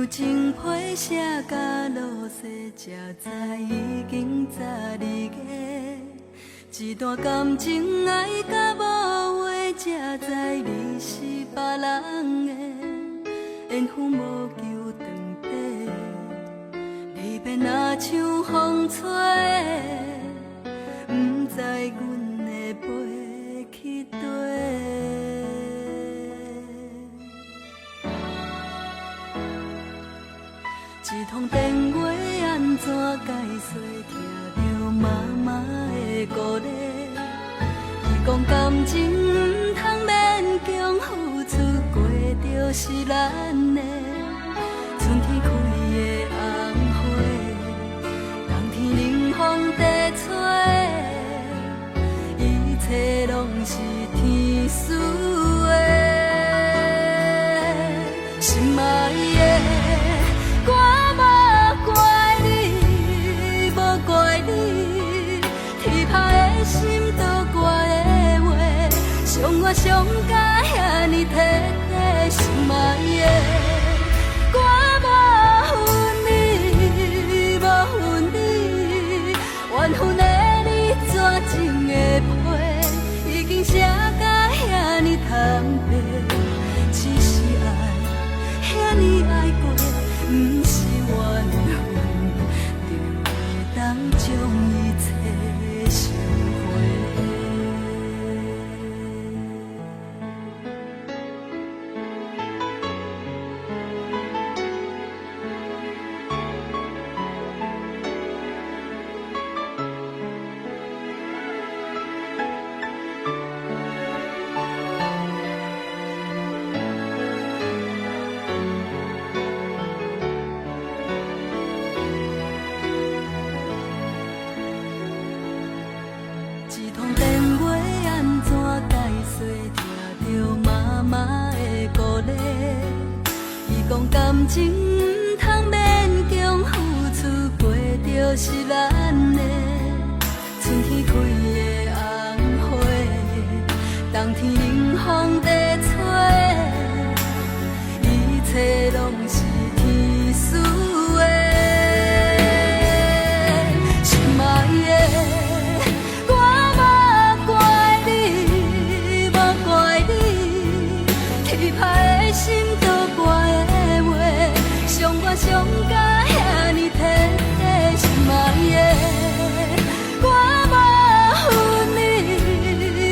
情批写甲落雪，才知已经10二月。一段感情爱甲无话，才知你是别人的。缘分无求长地，离别若像风吹，不知阮会飞去地。一通电话安怎解释？听着妈妈的鼓励，伊讲感情不通勉强付出，过就是咱的。春天开的红花，冬天冷风地吹，一切拢是天赐的。心爱的。我上甲遐尼体贴，心爱的，我无恨你，无恨你，缘分的你绝情的批，已经写甲遐尼坦白，只是爱遐尼爱过，不是缘分，就会当将一切收回。感情不通勉强付出，过就是咱的。春天开的红花，冬天冷风地吹，一切拢是天赐的。心爱的，我无怪你，无怪你，天歹的心都怪。上甲遐尼体贴，心爱的，我无恨你，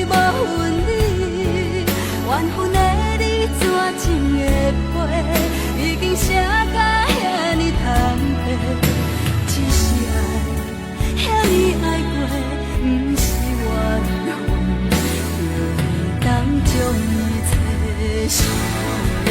无恨你，缘分的你绝情的批，已经写甲遐尼坦白，只是爱遐尼爱过，不是缘分，就会当将一切收回。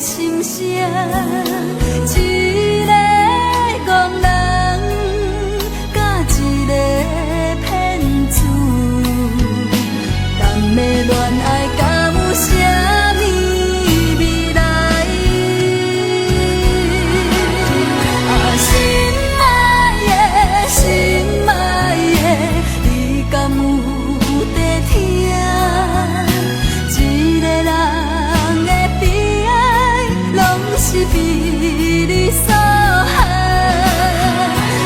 心声，一个憨人甲一个骗子，敢要恋爱敢有啥物未来？啊，心爱的，心爱的，你敢有在听？一个人的悲哀，拢是被你所害。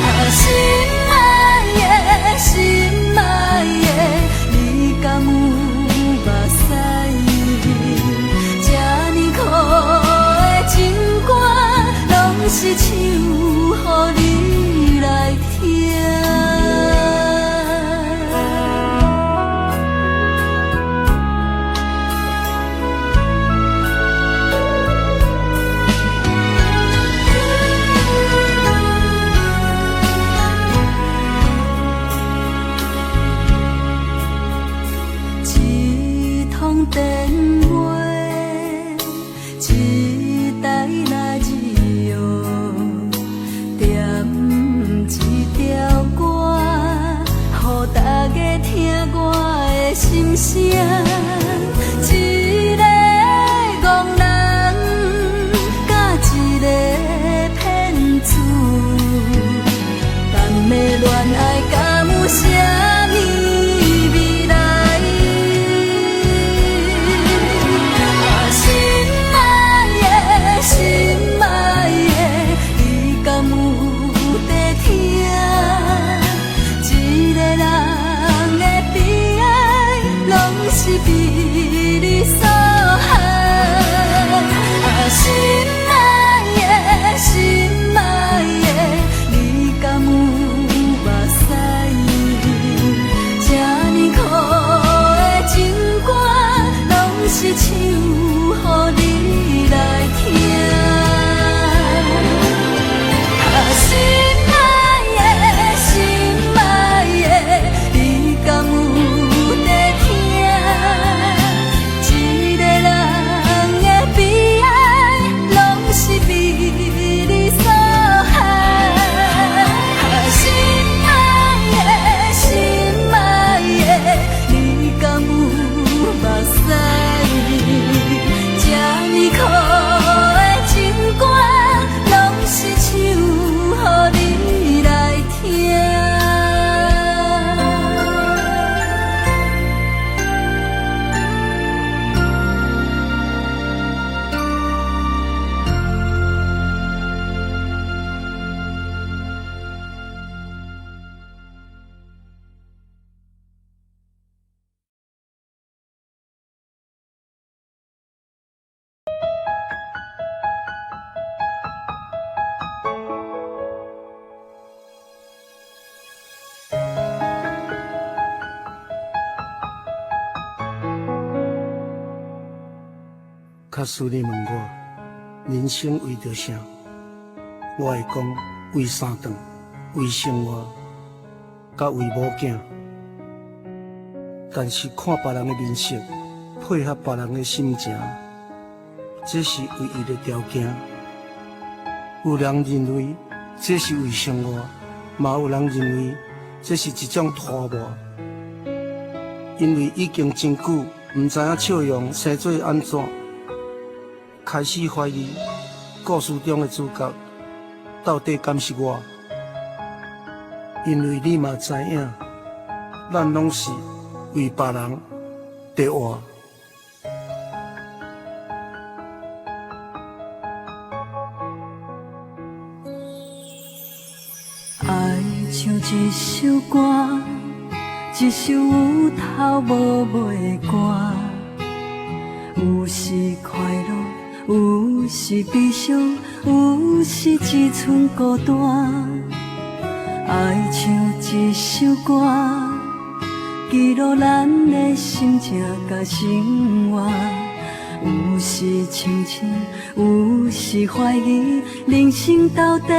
啊，心爱的，心爱的，你敢有目屎？这呢苦的情歌，拢是唱予你来听。一通电话，一台radio，点一条歌，予大家听我的心声。一个憨人甲一个骗子，敢要恋爱敢有啥物未来？啊，心爱的，心爱的，你敢有在听？一个人的悲哀，拢是被你所害。啊，心爱的，心爱的，你敢有目屎？这呢苦的情歌，拢是唱予你来听。啊，心爱的，心爱的，你敢有在听？一个人的悲哀，拢是被你所害。啊，心爱的，心爱的，你敢有目屎？这呢苦的情歌，拢是唱予你来听。假使你问我人生为着啥，我会讲为三顿，为生活，甲为某囝。但是看别人的面色，配合别人的心情，这是唯一的条件。有人认为这是为生活，嘛有人认为这是一种拖磨。因为已经真久，唔知影笑容生做安怎。开始怀疑故事中的主角到底敢是我，因为你嘛知影，咱拢是为别人在活。爱像一首歌，一首有头无尾的歌，有时快乐，有时悲伤，有时一寸孤单。爱像一首歌，记录咱的心情甲生活。有时清醒，有时怀疑，人生到底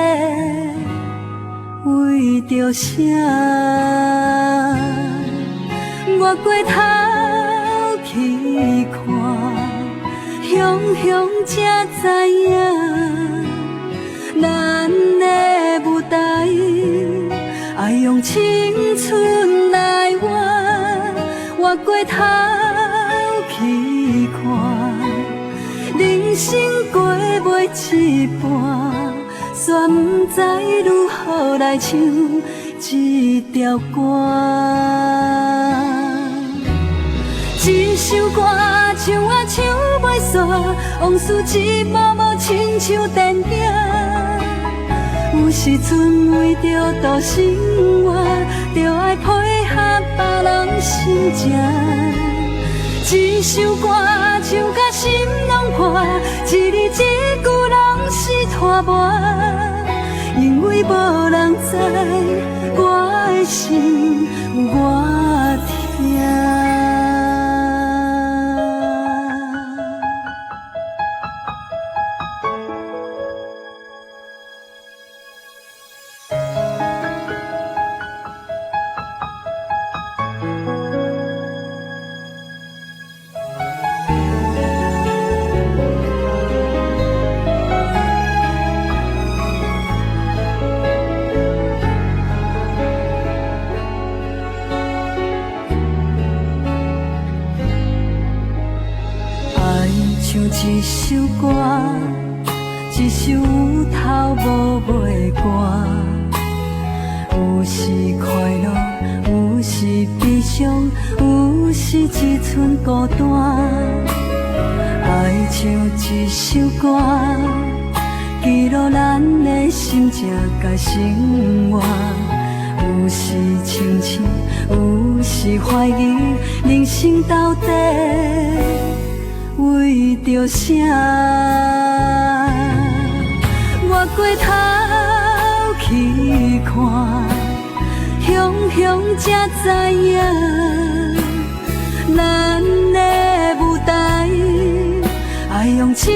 为着啥？我过头去看，雄雄才知影，咱的舞台爱用青春来活过头去看，人生过袂一半，却不知如何来唱这条歌。一首歌唱啊唱袂煞，往事一幕幕亲像电影。有时阵为着度生活，就爱配合别人心情。一首歌唱甲心拢破，一字一句拢是拖磨，因为无人知我的心我听。一首歌，一首有头无尾歌，有时快乐，有时悲伤，有时一寸孤单。爱唱一首歌，记录咱的心情甲生活，有时清醒，有时怀疑，人生到底为着啥？我过头去看，雄雄才知影，咱的舞台爱用青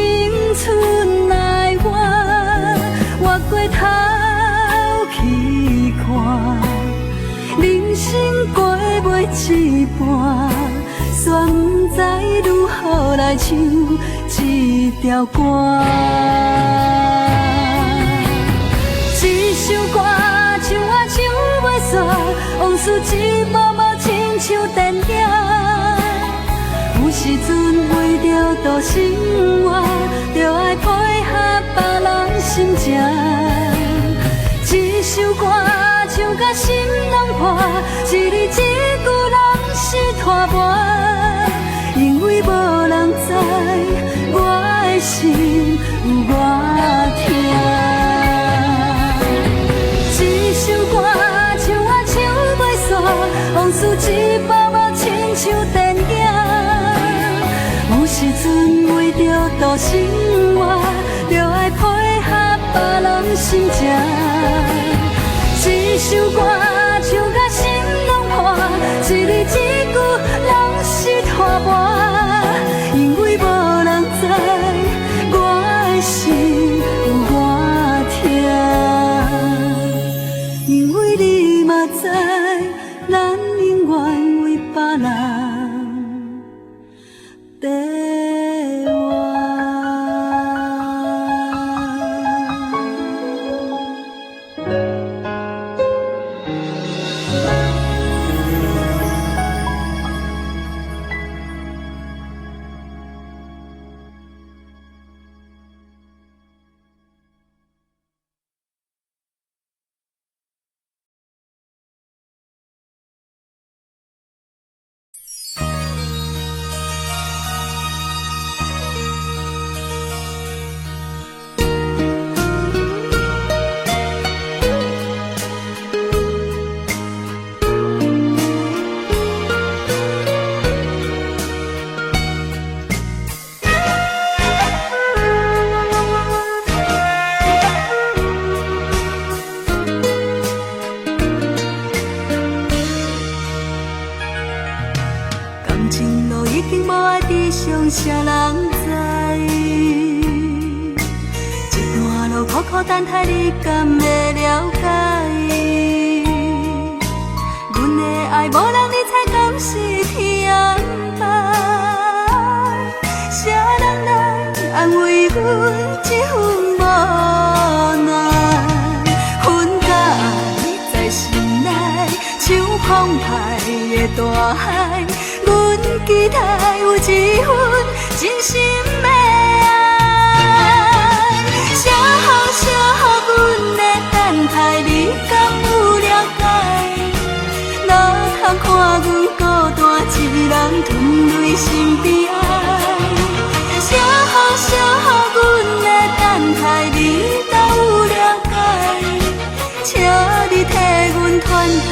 春来活。我过头去看，人生过袂一半，却不知如何来唱这条歌。一首歌唱啊唱袂煞，往事一幕幕亲像电影。有时阵为着度生活，就爱配合别人心情。一首歌唱甲心拢破，一字一句拢是拖磨，因为无人知我的心我听。一首歌唱啊唱袂煞，往事一幕幕亲像电影。有时阵为着度生活，就爱配合别人心情。一首歌唱甲心拢破，一字一句拢是拖磨，因为无人知我的心我听。因为你嘛知，咱永远为别人在活。啥人知？一段路苦苦等待，你敢会了解？阮的爱无人理睬，敢是天安排？啥人来安慰大海，阮期待有一份真心的爱。啥好阮的等待，你敢有了解？哪通看阮孤单一人吞泪心悲哀？啥好阮的等待，你敢有了解？请你替阮传达，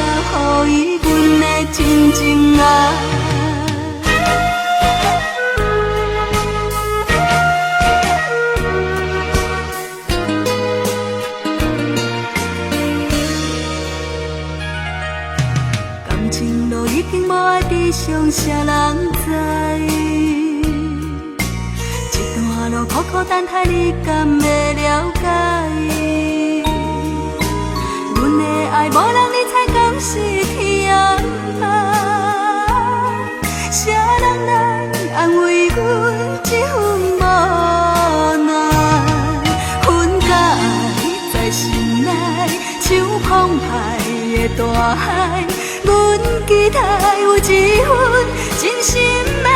予伊阮的真情爱。感情路已经无爱知，伤啥人知？一段路苦苦等待，你敢会了解？阮的爱无人理睬，敢是天涯？啥人来安慰阮这份无奈？分甲爱在心内，像澎湃的大海。阮期待有一份真心的爱。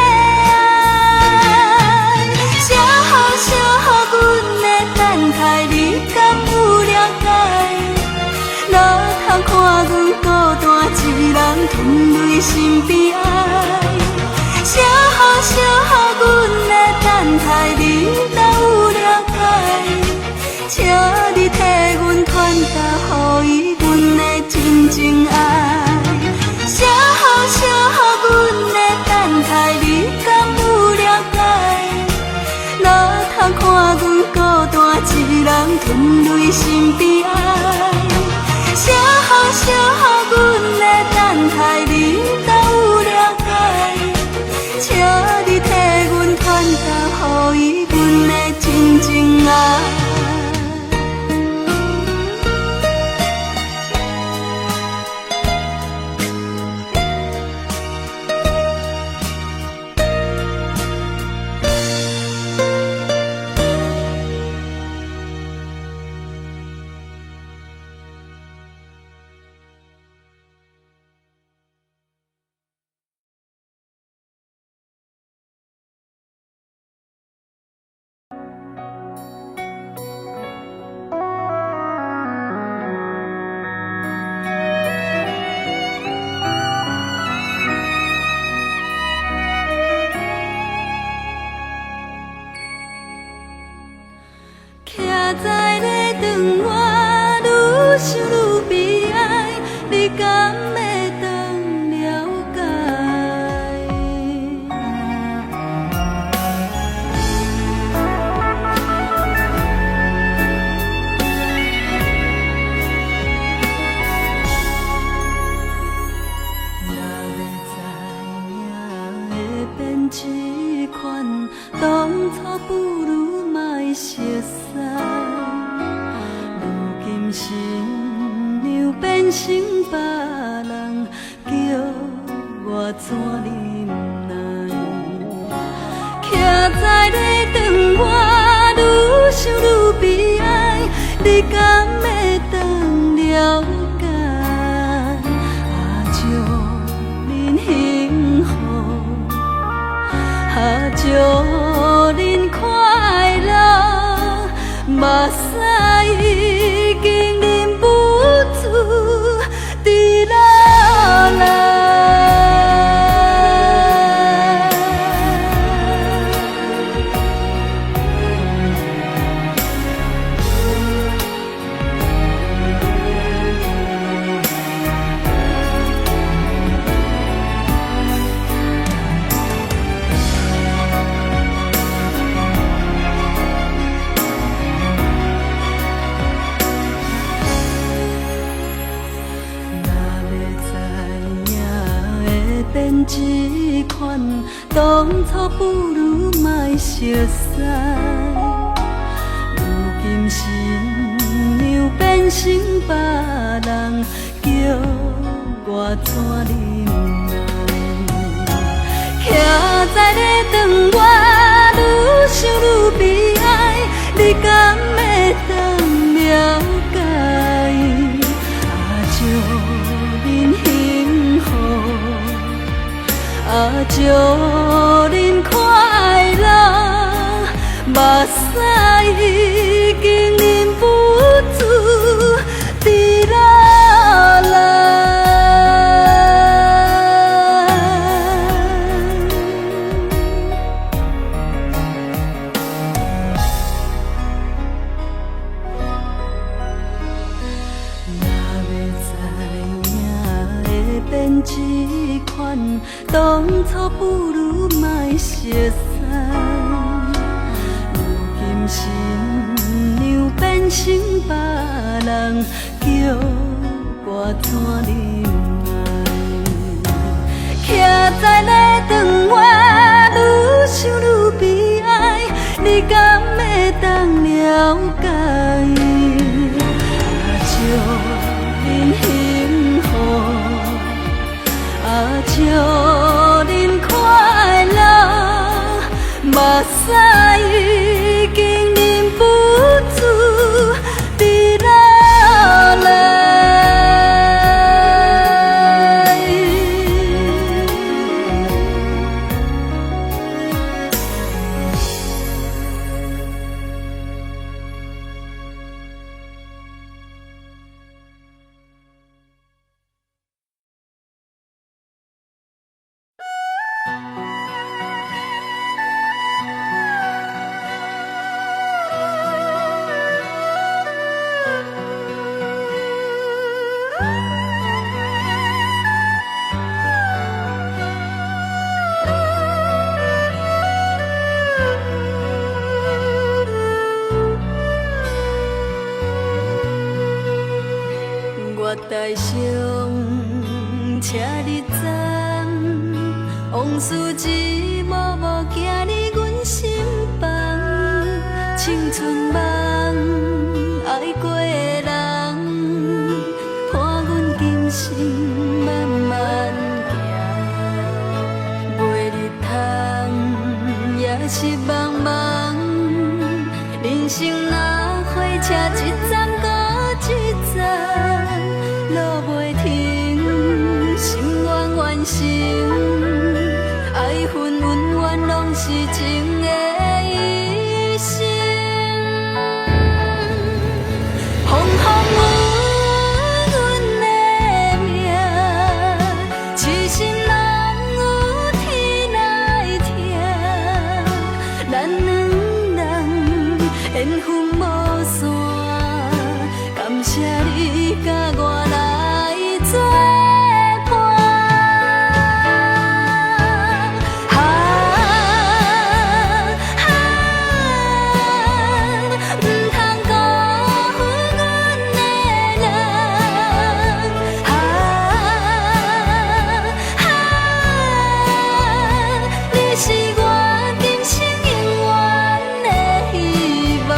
啥好阮的等待，你敢有了解？哪通看阮孤单一人吞泪心悲哀？啥好阮的等待，你哪有了解？请你替阮传达，予伊阮的真情爱。啥好阮的等待，你敢有了解？哪通看阮孤单一人吞泪心悲哀？啥好阮的等待，你哪有了解？请你替阮传达，予伊阮的真情爱。在咧等我，愈想愈悲哀，你敢会当了解？若要知影会变这款，当初不如莫熟悉。心娘变成别人，叫我怎忍耐？徛在咧等我，愈想愈悲哀，你敢会当了解？祝恁幸福，祝恁快乐，目屎已经忍不住滴落来。变这款，当初不如莫熟悉。如今新娘变成别人，叫我怎忍耐？徛在咧等我，愈想愈悲哀，你敢会当了解？祝恁幸福。如今心娘变成别人，叫我怎忍耐？徛在咧长外，愈想愈悲哀，你敢会当了解？祝恁幸福，祝恁快乐，目屎已经忍不住滴落来。我台上车日站，往事一幕幕行入阮心房，青春梦爱过的人，伴阮今生慢慢行，袂日通也是茫茫，人生若火车一站搁一站。路袂停，心愿完成，爱恨恩怨拢是情的一生。风风雨阮的命，痴心人有天来听，咱两人缘分无散，感谢你甲我来作伴。不通辜负阮的人，你是我今生永远的希望。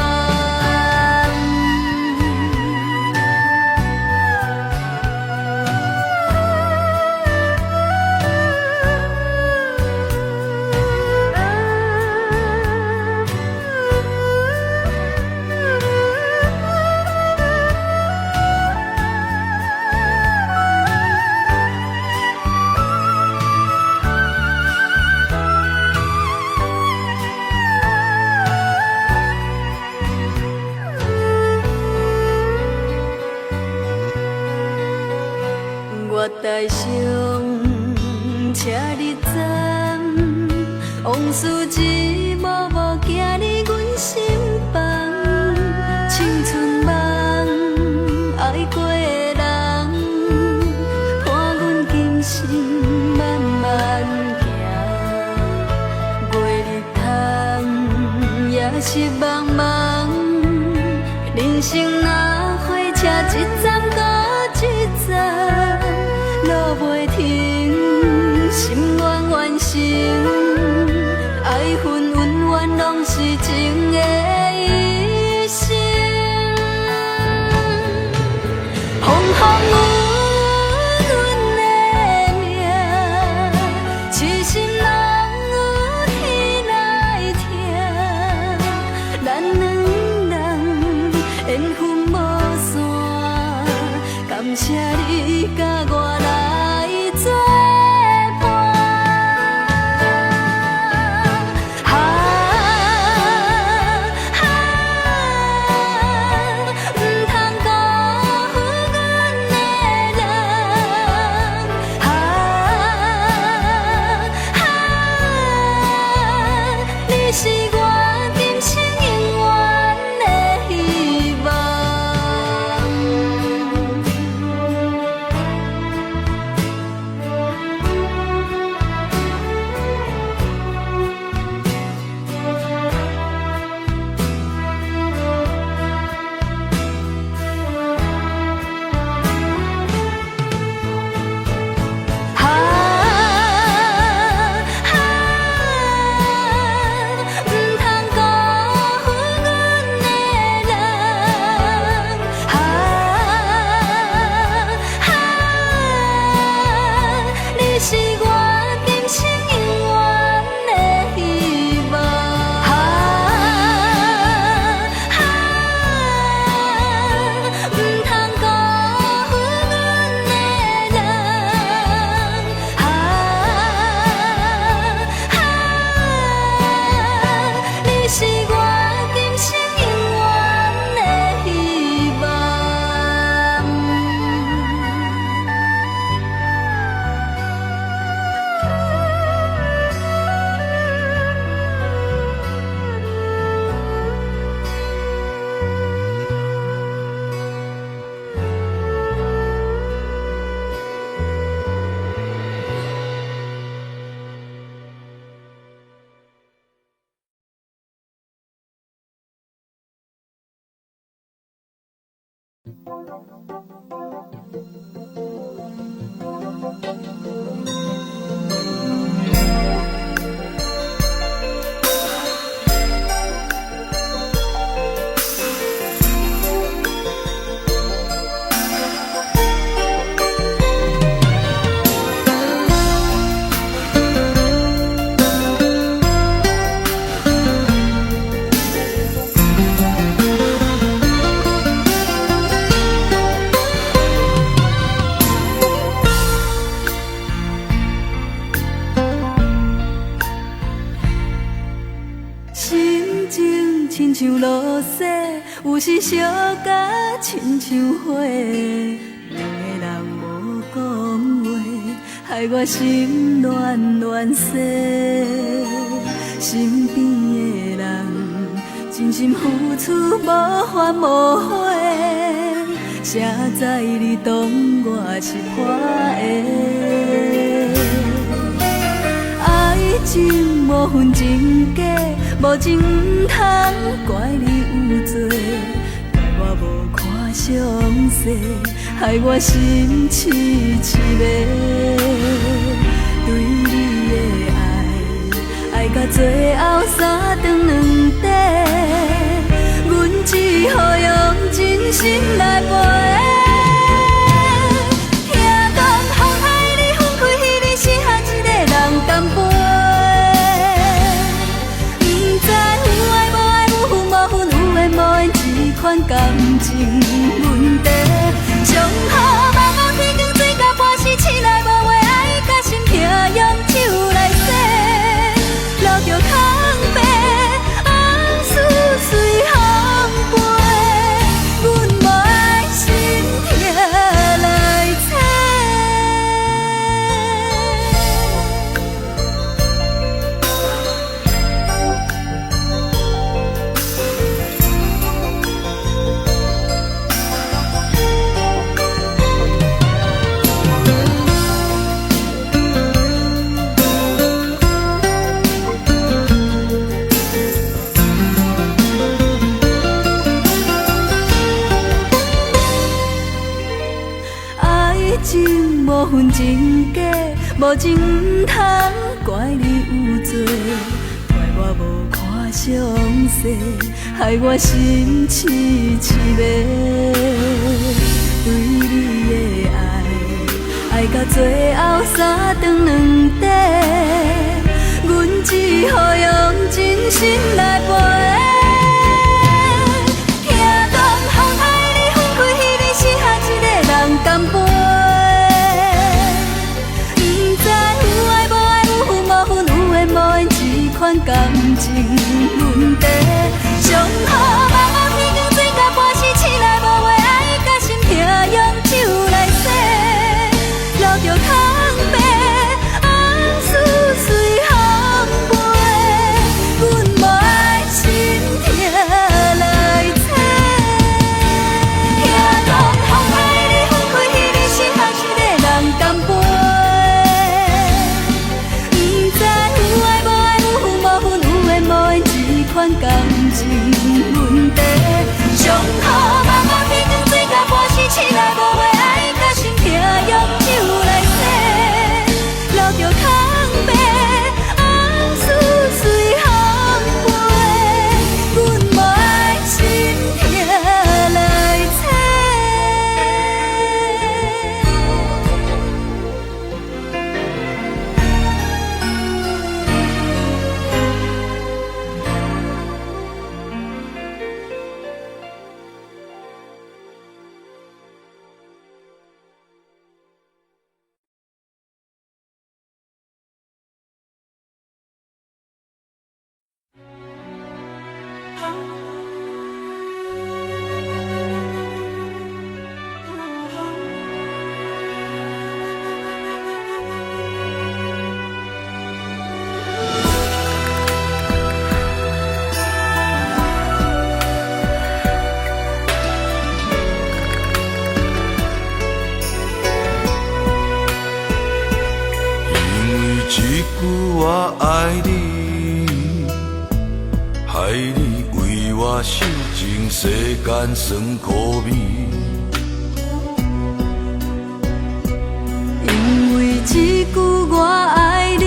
我台上车日站，往事一幕幕行入阮心房，青春梦爱过的人，伴阮今生慢慢行，袂日通也是茫茫，人生若火车一站搁一站。路袂停，心愿完成，爱恨恩怨拢是情的一生。风风雨阮的命，痴心人有天来听，咱两人缘分无散，感谢你甲我来作伴。不通辜负阮的人，你是我今生永远的希望。亲像露水，有时烧甲亲像火。两个人无讲话，害我心乱乱世。身边的人真心付出无怨无悔，谁知你当我是破的？爱情无分真假，无情不通怪你有罪，怪我无看详细，害我心痴痴迷。对你的爱，爱到最后三顿两底，阮只好用真心来陪。干杯！不知有爱无爱，有分无分，有缘无缘，这款感情问题。上好茫茫天光，水甲半时，醒来无话，爱甲心痛，用手来洗，留着空白，往事随风飞，阮无爱心痛来找。无分真假，无情不通怪你有罪，怪我无看详细，害我心痴痴迷。对你的爱，爱到最后三顿两底，阮只好用真心来陪。听讲风海里分开，彼日是下一个人干杯。感情问题，上好茫茫天光，水甲半时，醒来无话，爱甲心痛，用手来洗，留着空白，往事随风飞，阮无爱心痛来找。听讲风海里分开，彼日是下一个人干杯。款感情问题，上好茫茫天光，水甲半时，醒来无话，爱甲心痛，用手来洗，留着空白，往事随风飞，阮无爱心痛来找。我爱你，害你为我受尽世间酸苦味。我爱你，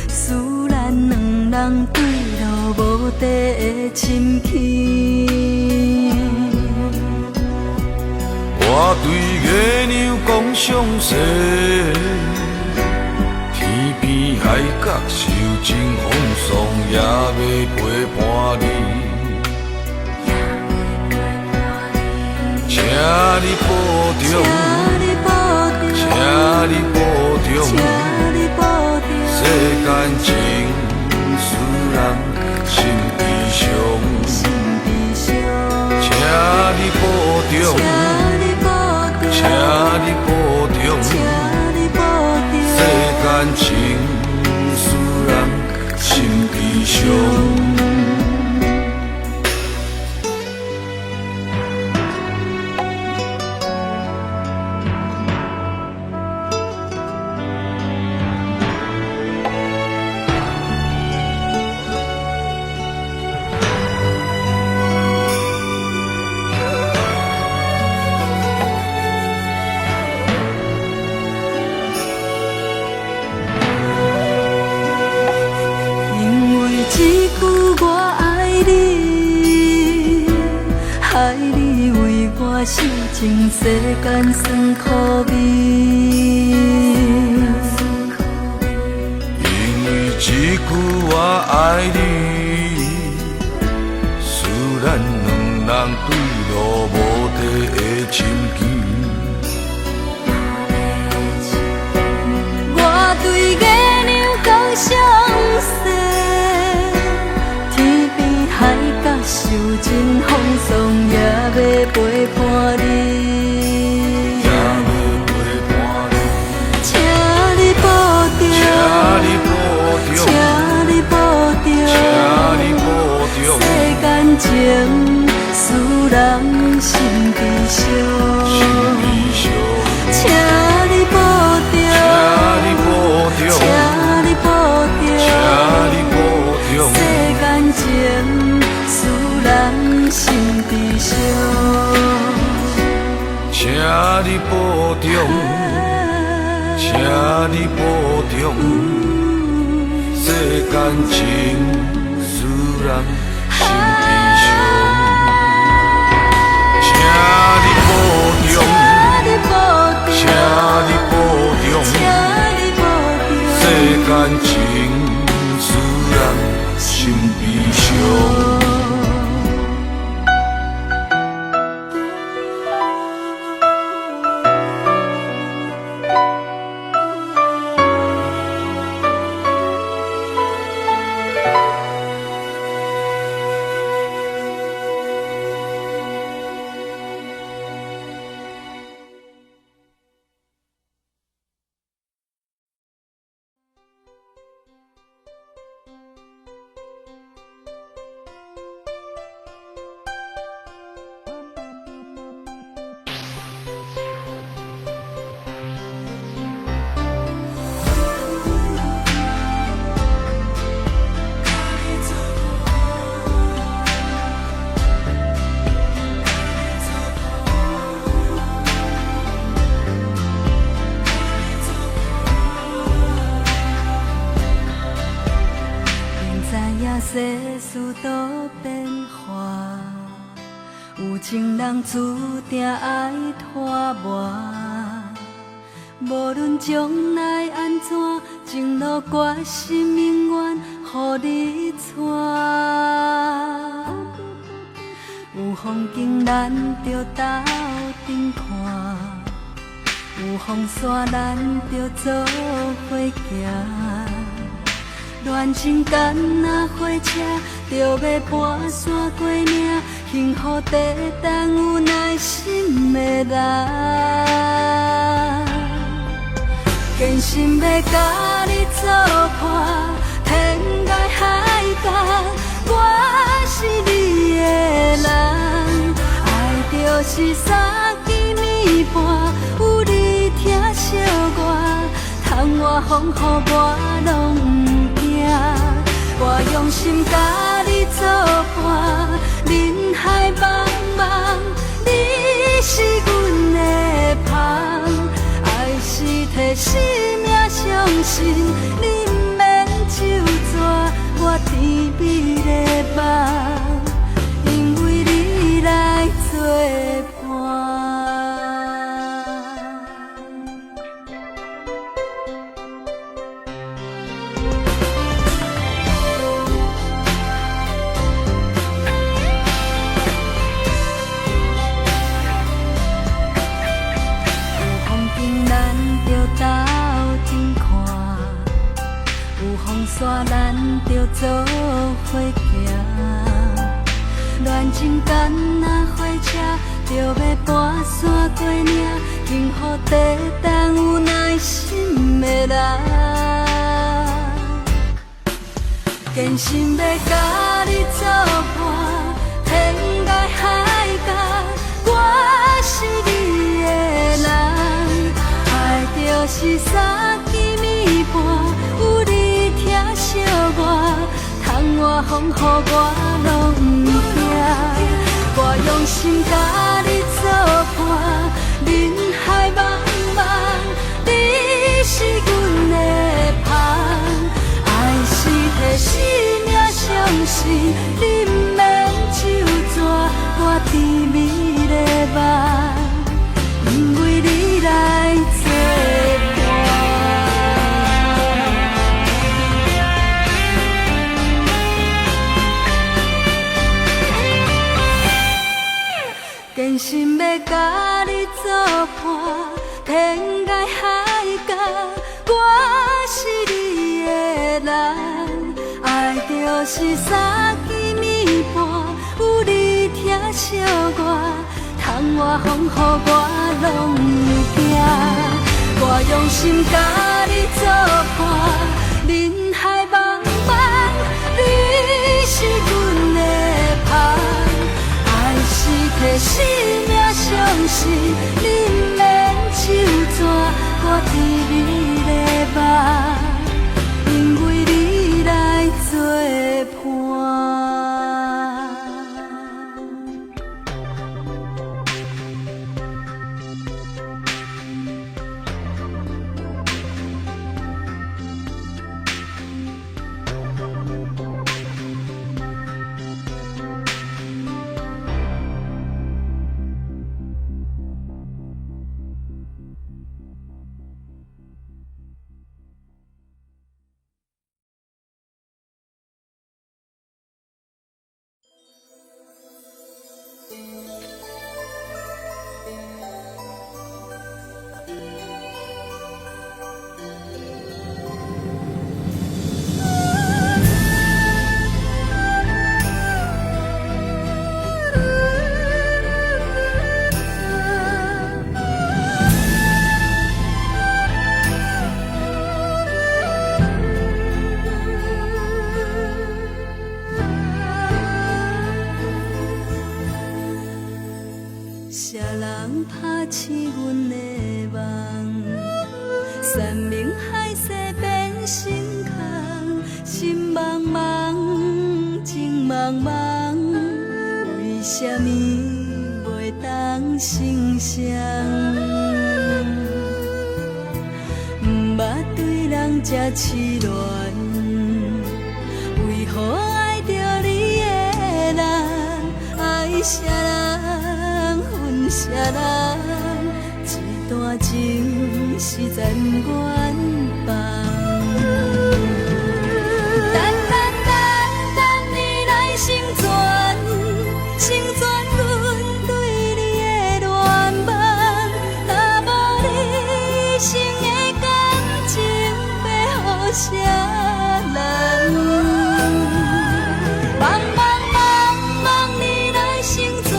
使咱两人坠落无底的深坑。我对月亮讲相思，天边海角受尽风霜，也要陪伴你。请你保重，请你保重，世间情使人心悲伤。请你保重，请你保重，世间情使人心悲伤。是情世间酸苦味，因为一句我爱你，使咱两人坠落无底的深坑。我对月亮讲相思，天边海角受尽风霜，也要陪伴你。请你保重，请你保重，世间情使人心悲伤。请你保重，请你保重，世间情使人心悲伤。请你保重，请你保重，世间情使人心悲伤。请你保重，请你保重，世间情使人心悲伤。世事多变化，有情人注定爱拖磨。无论将来安怎，情路决心永远予你带。有风景咱着斗阵看，有风沙咱着做伙行。恋情干那火车，着要跋山过岭，幸福地等有耐心的人。坚心要甲你作伴，天涯海角，我是你的人。爱就是三更暝半，有你疼惜我，窗外风雨我拢不惊。我用心甲你作伴，人海茫茫，你是阮的香。爱是替摕生命相信，你不免就抓我甜蜜的梦，因为你来作伴。山咱着做伙行，恋情敢若火车，着要跋山过岭，幸福地等有耐心的人，坚心要甲你作伴，天涯海角，我是你的人，爱就是三更暝半。惜我，窗外风雨我拢不惊，我用心甲你作伴，人海茫茫，你是阮的香，爱是摕生命相信，你不免就抓我甜蜜的梦，因为你来作伴。坚心要甲你作伴，天涯海角，我是你的人，爱就是三更暝半，有你疼惜我，窗外风雨我拢不惊，我用心甲你作伴，人海茫茫，你是阮的香。是摕生命相信，你不免就抓我甜蜜的梦，因为你来作伴。谁人拍醒阮的梦？山明海誓变成空，心茫茫，情茫茫，为什么袂当成双？不捌对人这痴恋，为何爱着你的人？爱啥人？啥人？一段情实在不愿放。等你来成全，成全阮对你的恋梦。若无你，一生的感情要予啥人？茫茫你来成全，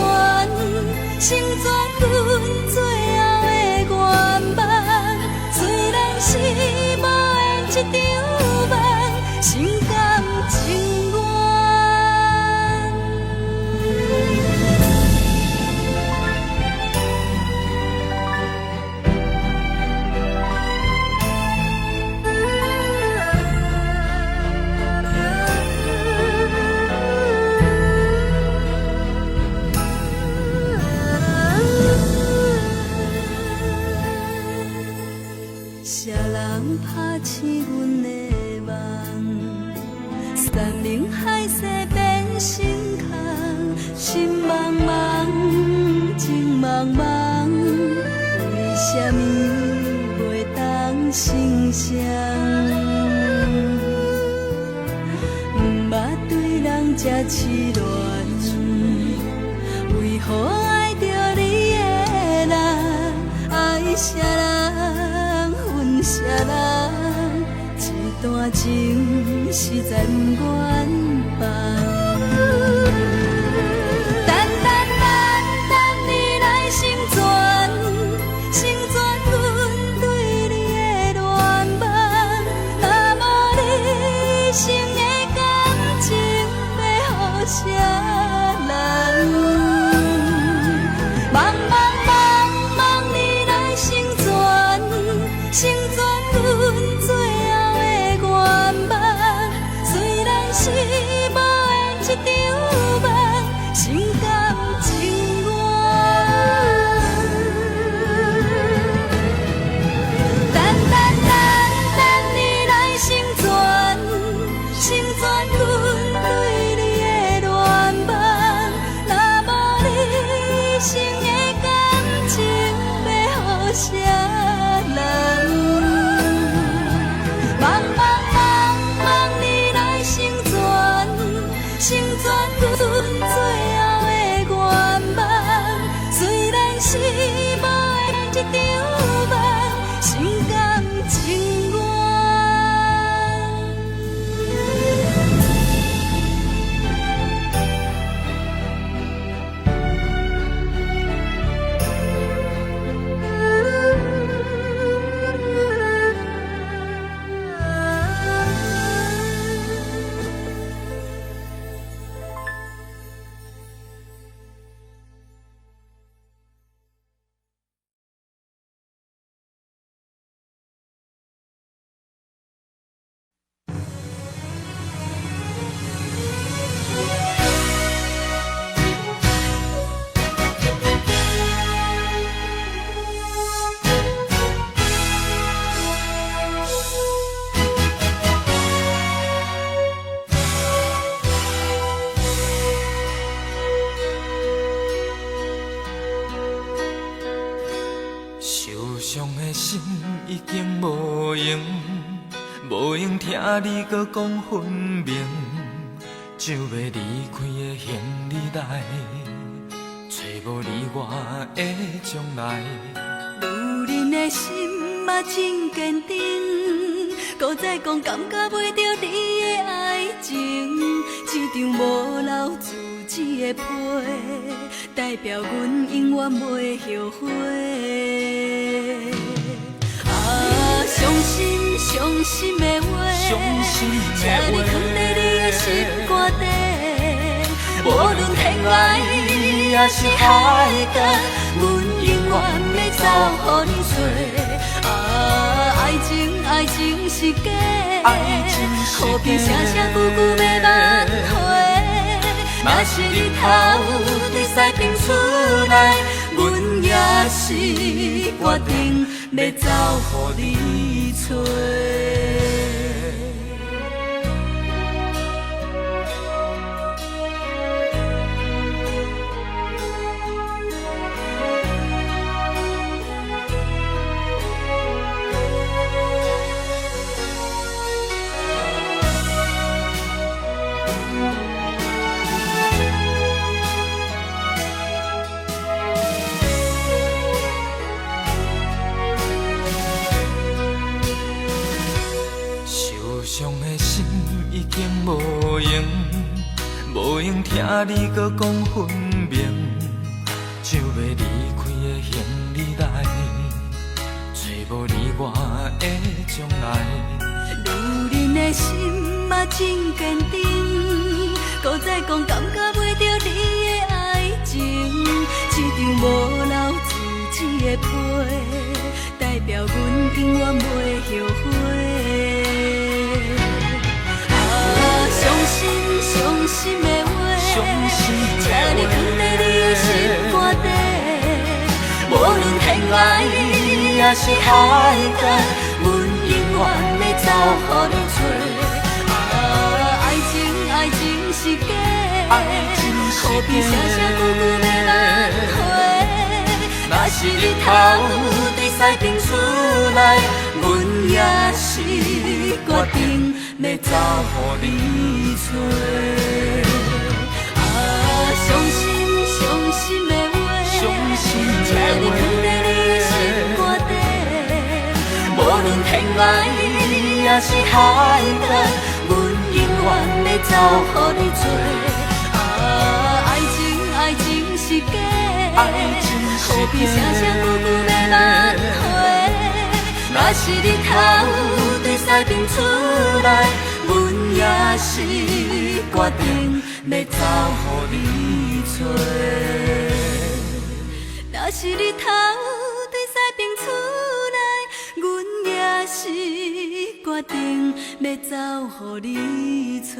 成全。阮最后的愿望，虽然是无。山盟海誓变成空，心茫茫，情茫茫，为什么袂当成双？捌对人这痴恋，为何爱着你的人？爱啥人，恨啥人？一段情实在不愿放。等等等等你来成全，成全阮对你的恋梦。若无你生的感情，要予啥人？茫茫茫茫你来成全，成全阮最后的愿望。虽然是无缘一场梦，心甘情愿。等等等等你来成全，成全阮对你的恋梦。若无你生的感情，要予啥人？茫茫茫茫你来成全，成全阮最后的愿望。虽然是无缘一场梦，心甘情愿。受伤的心已经无用，无用听你搁讲分明，就要离开的行李来，找无你我的将来。女人的心嘛真坚定，搁再讲感觉袂着你的爱情，一张无留自己的批，代表阮永远袂后悔。伤心伤心的话，请你藏在你的心肝底。无论天涯也是海角，阮永远要走予你做。爱情爱情是假，可比声声句句要挽回。若是日头在西边出来，阮也是决定要走予你找。伤的心已经无用，无用听你搁讲分明，就要离开的行李来，找无你我的将来。女人的心嘛真坚定，搁再讲感觉袂着你的爱情，一张无留自己的批，代表阮永远袂后悔。伤心伤心的话，请你藏在你的心肝底。无论天涯也是海角，阮永远要走予你找。爱情何必声声句句要挽回？若是日头对西边出来，阮也是决定要走予你找。伤心伤心的话，请你藏在你心肝底。无论天涯也是海角，阮永远要走予你做。爱情是假，何必声声句句要挽回？若是日头对西边出来，阮也是决定要走予你找。若是日头对西边出来，阮也是决定要走予你找。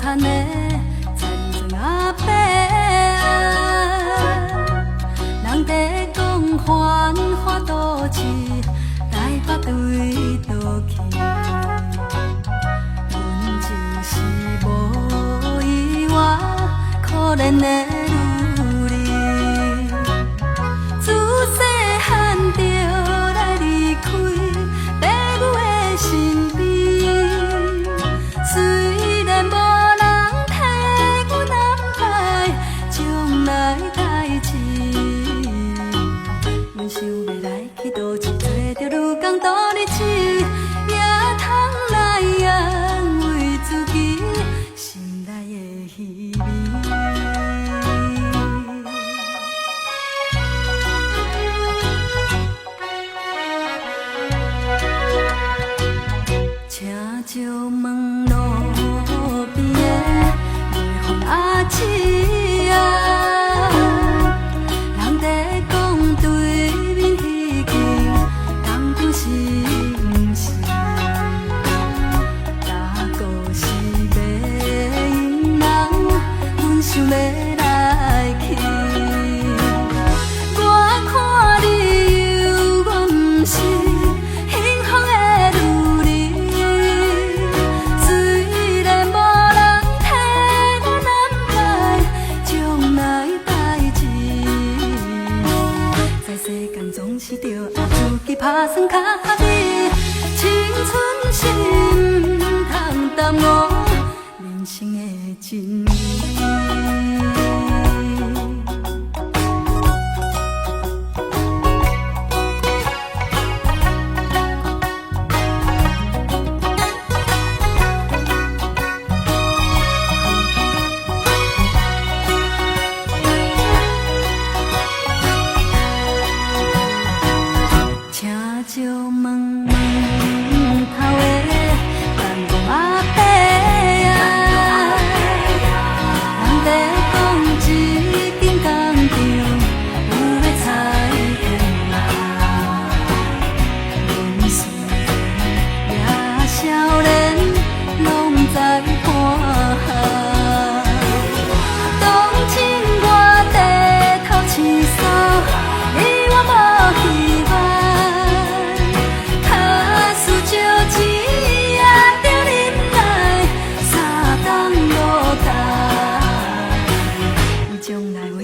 残的残存阿伯啊，人在讲繁华都市，台北对倒去，阮就是无依偎可怜的女儿，自细汉就来离开爸母的身边，虽然无。想要来去倒市，做着愈工多日子，也通来安慰自己心内的虚伪。请借问路边的卖风阿姊啊，人在讲对。是毋是？哪个是卖淫人？阮想要来去。我看你有，我毋是幸福的女儿。虽然无人替我安排将来代志，在世间总是着爱自己打算较美，青春是毋通耽误人生的真理。就问问头的办公阿伯啊，人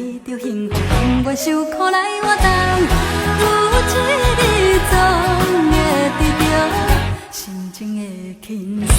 为着幸福，甘愿受苦来活动。有一日总会得到心情的轻松。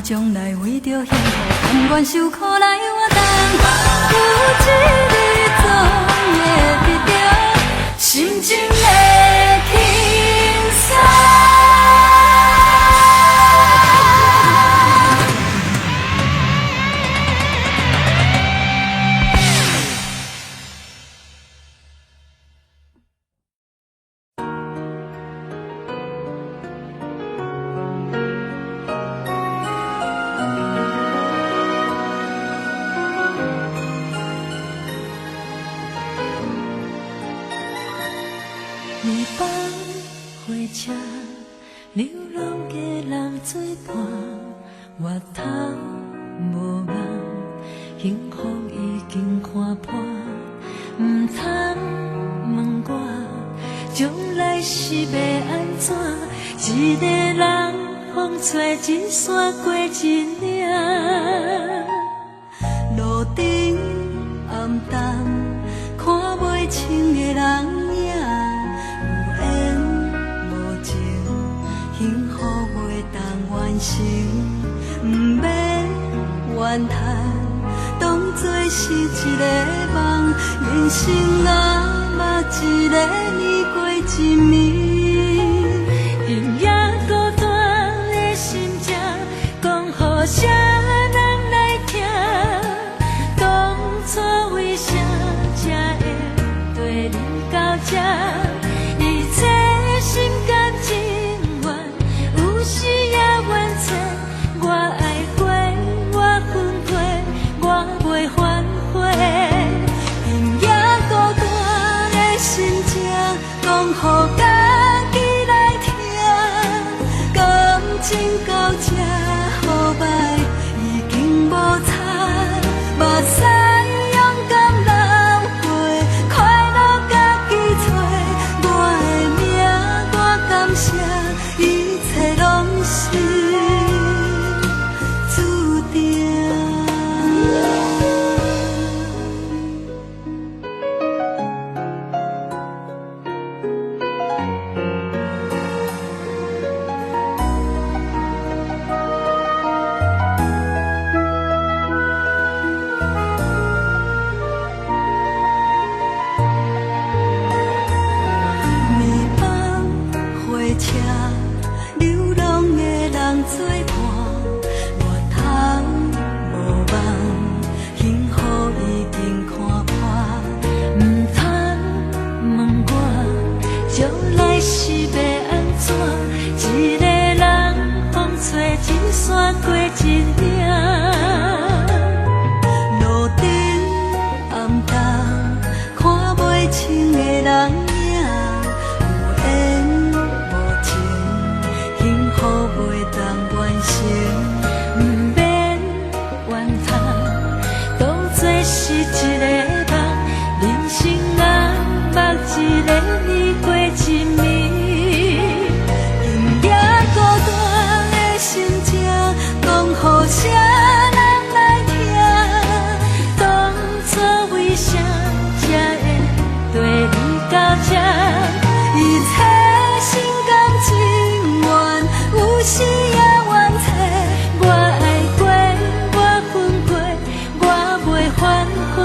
将来为着幸福，甘愿受苦来活动。有一日总会得到心情的轻松。夜밤火车，流浪的人做伴，月头无梦，幸福已经看破，唔通问我将来是要安怎？一个人风吹一山过一岭，路顶暗淡，看袂清的人。幸福袂当完成，不免怨叹，当作是一个梦，人生啊，目一个年过一暝，今夜孤单的心情，讲予啥人来听？当初为啥才会对你到这？一切心甘情。需要完成，我爱过，我分过，我袂反悔。今夜孤单的心情，讲予家己来听。感情到这好歹，已经无差，目屎勇敢流过，快乐家己找。我的命，我感谢。一切拢是注定。暝밤火车。流浪的人做伴，月头无梦，幸福已经看破，唔通问我将来是要安怎？一个人风吹一山过一岭，路顶暗淡，看袂清的人影，有缘无情。幸福袂当完成，唔免怨叹，当作是一个梦，人生啊，目一个年过一暝。今夜孤单的心情，讲予啥人来听？当初为啥才会对你到这？一切心甘情愿。有时也怨嗟，我爱过，我分过，我袂反悔。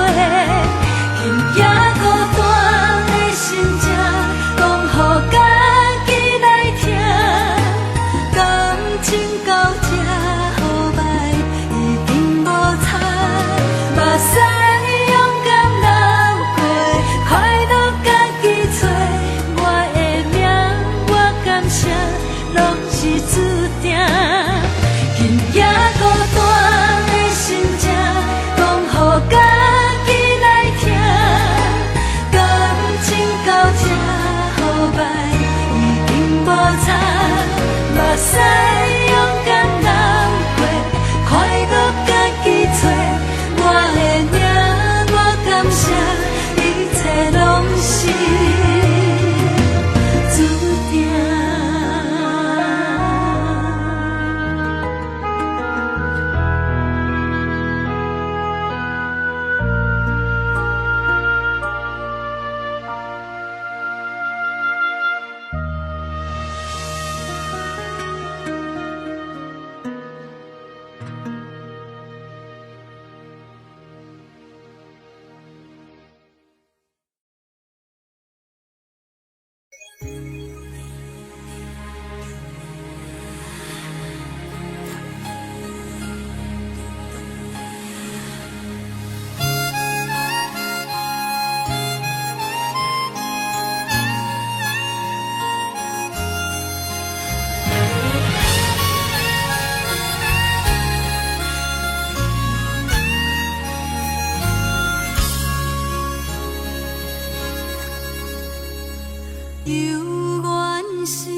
有缘是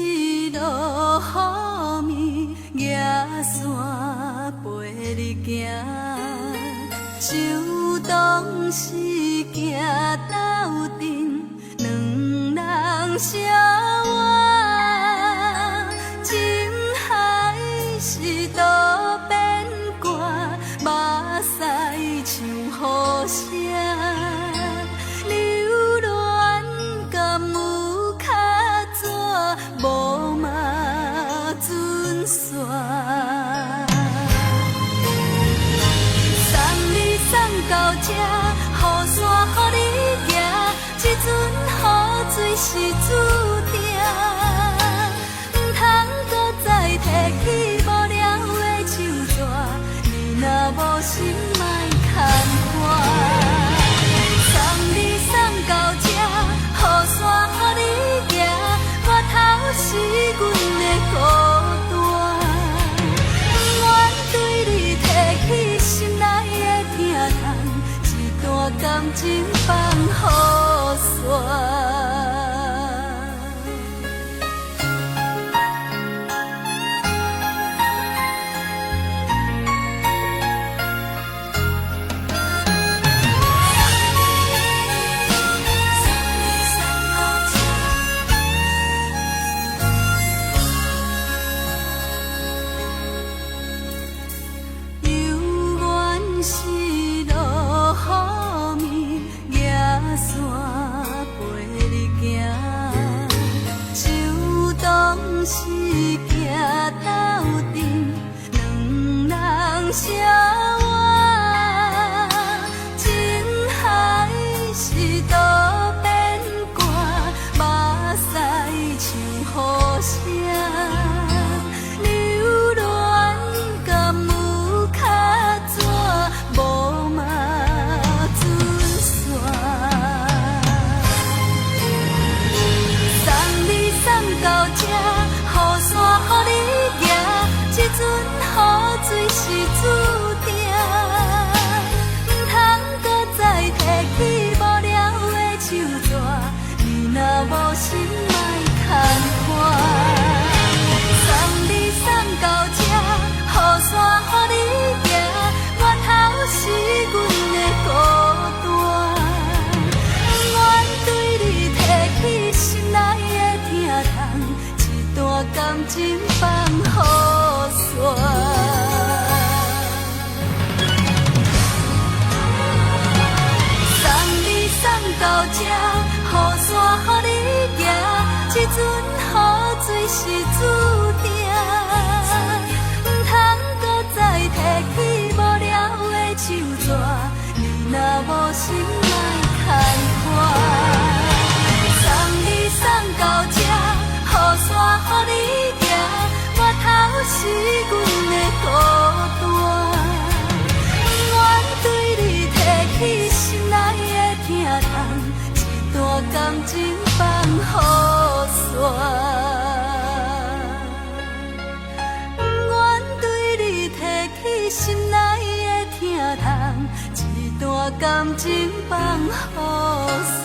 落雨暝，野山陪你行，秋冬时行斗阵，两人相偎，情海是多变卦，目屎像雨声。流恋敢有较纸，无嘛准线。送你送到这，雨伞予你行，这阵雨水是注定，唔通搁再提起无聊的手纸，你若无心莫牵挂。送你送到这，雨伞予你行，我头是阮的孤单，不愿对你提起心内的疼痛，一段感情放雨伞。是行斗阵，两人相偎，情海是多变卦，目屎像雨声。流恋敢有较纸，无嘛准线。送你送到这。雨伞予你行，这阵雨水是注定，唔通搁再提起无聊的手纸，你若无心莫牵挂。送你送到这，雨伞予你行，我头是阮的孤单，不愿对你提起心内的疼痛。段感情放雨伞，送你送到这，雨伞予你行，这阵雨水是注定，唔通搁再提起无聊的手纸，你若无心莫牵挂。送你送到这。雨伞予你行，我头是阮的孤单，不愿对你提起心内的疼痛，一段感情放雨伞，不愿对你提起心内的疼痛，一段感情放雨伞。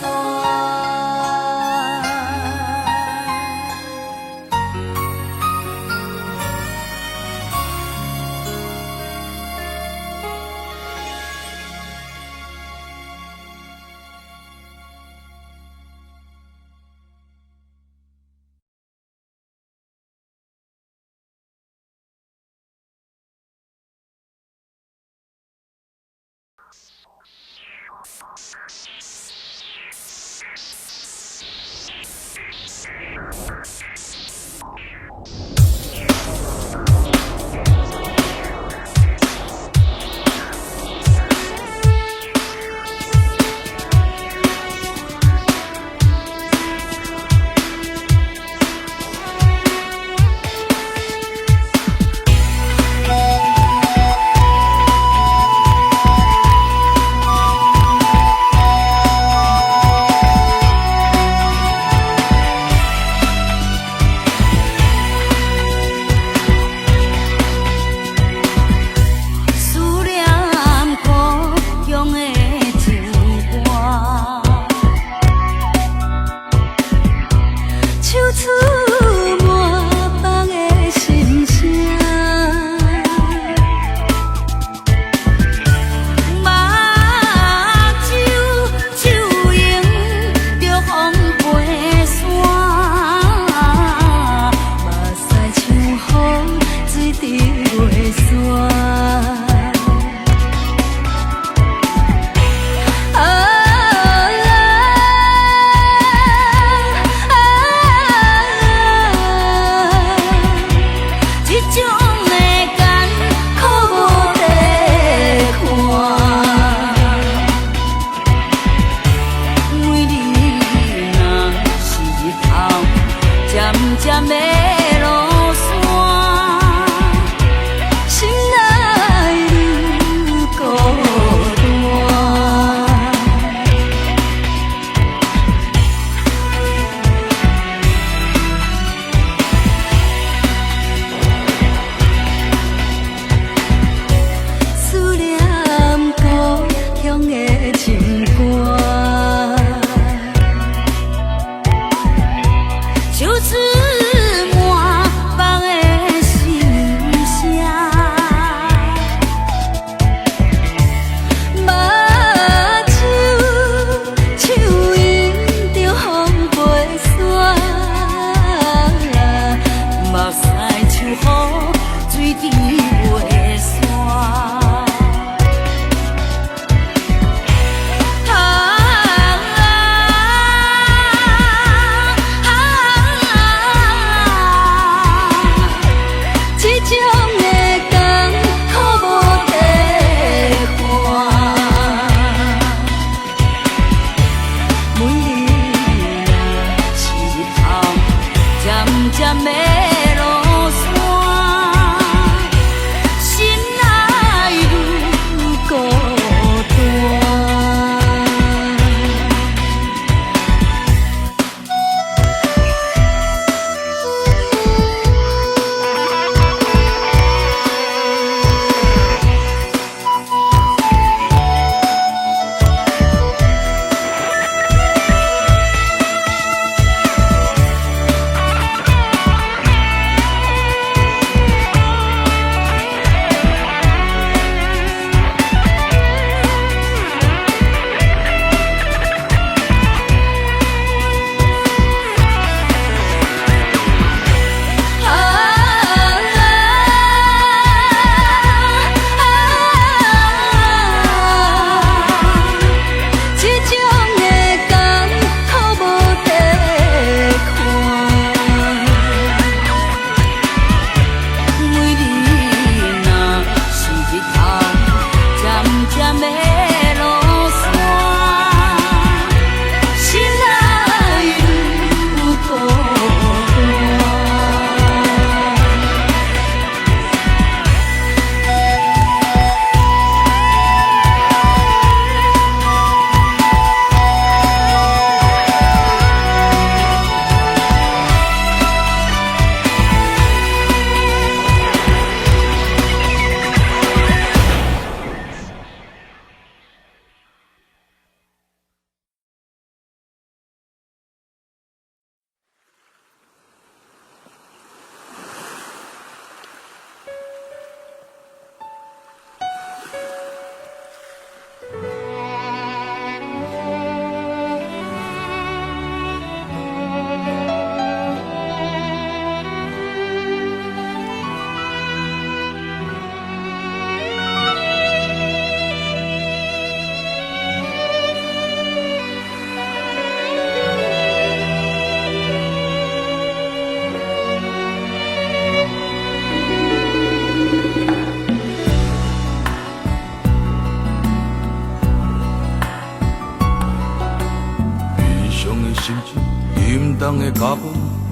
心情，沉重的脚步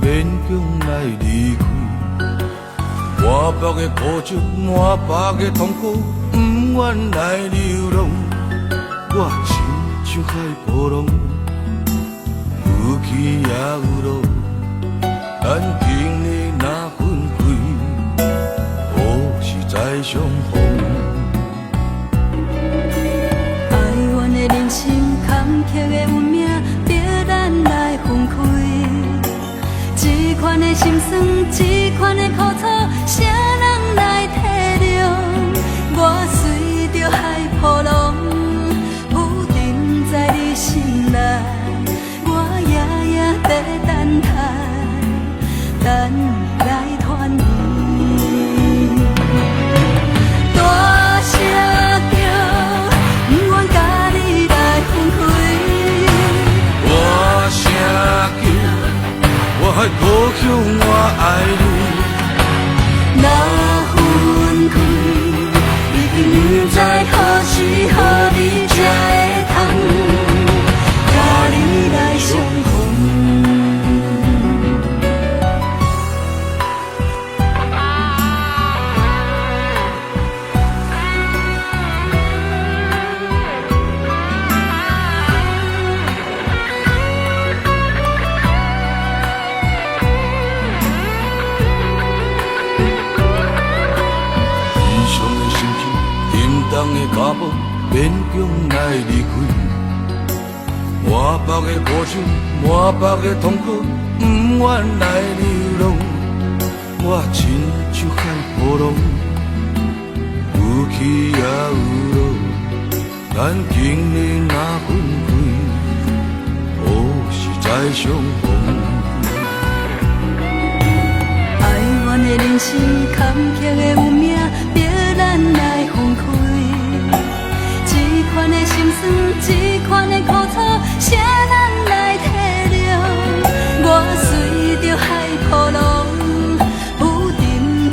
勉强来离开。满腹的苦楚，满腹的痛苦，不愿来流浪。我亲像海波浪，有起也有落。咱今日若分开，何时再相逢？哀怨的人生，坎坷的运命，逼咱来分开。这款的心酸，这款的苦楚，谁人来体谅？我随着海波浪，浮沉在你心内，我夜夜在等待，等你来团圆。大声叫，不愿甲你来分开。大声叫，我还故乡我爱你。若分开，已经不知何时何日才会通，甲你来相逢。重的脚步勉强来离开，满腹的苦楚，满腹的痛苦，不愿来流浪。我亲像海波浪，有起也有落。咱今日若分开，何时再相逢？哀怨的人生，坎坷的运命，逼咱来分开。这款的心酸，这款的苦楚，谁人来体谅？我随着海波浪，浮沉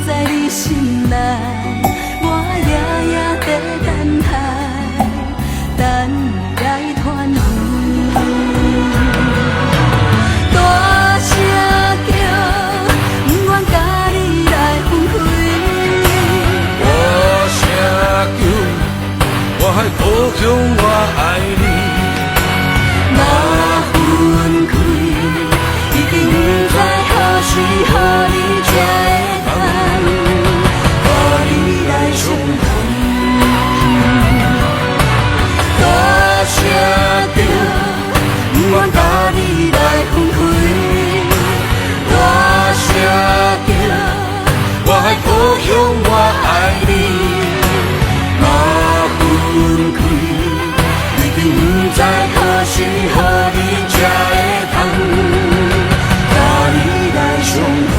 在你心内，我夜夜在等待，等你来团圆。大声叫，不愿甲你来分开。大声叫，我还故乡我爱你。若分开，已经不知何时何日才会通，甲你来相逢。大声叫，不愿甲你来分开。大声叫，我还故乡我爱你。若分开，已经不知何时何日才会通，甲你来相逢。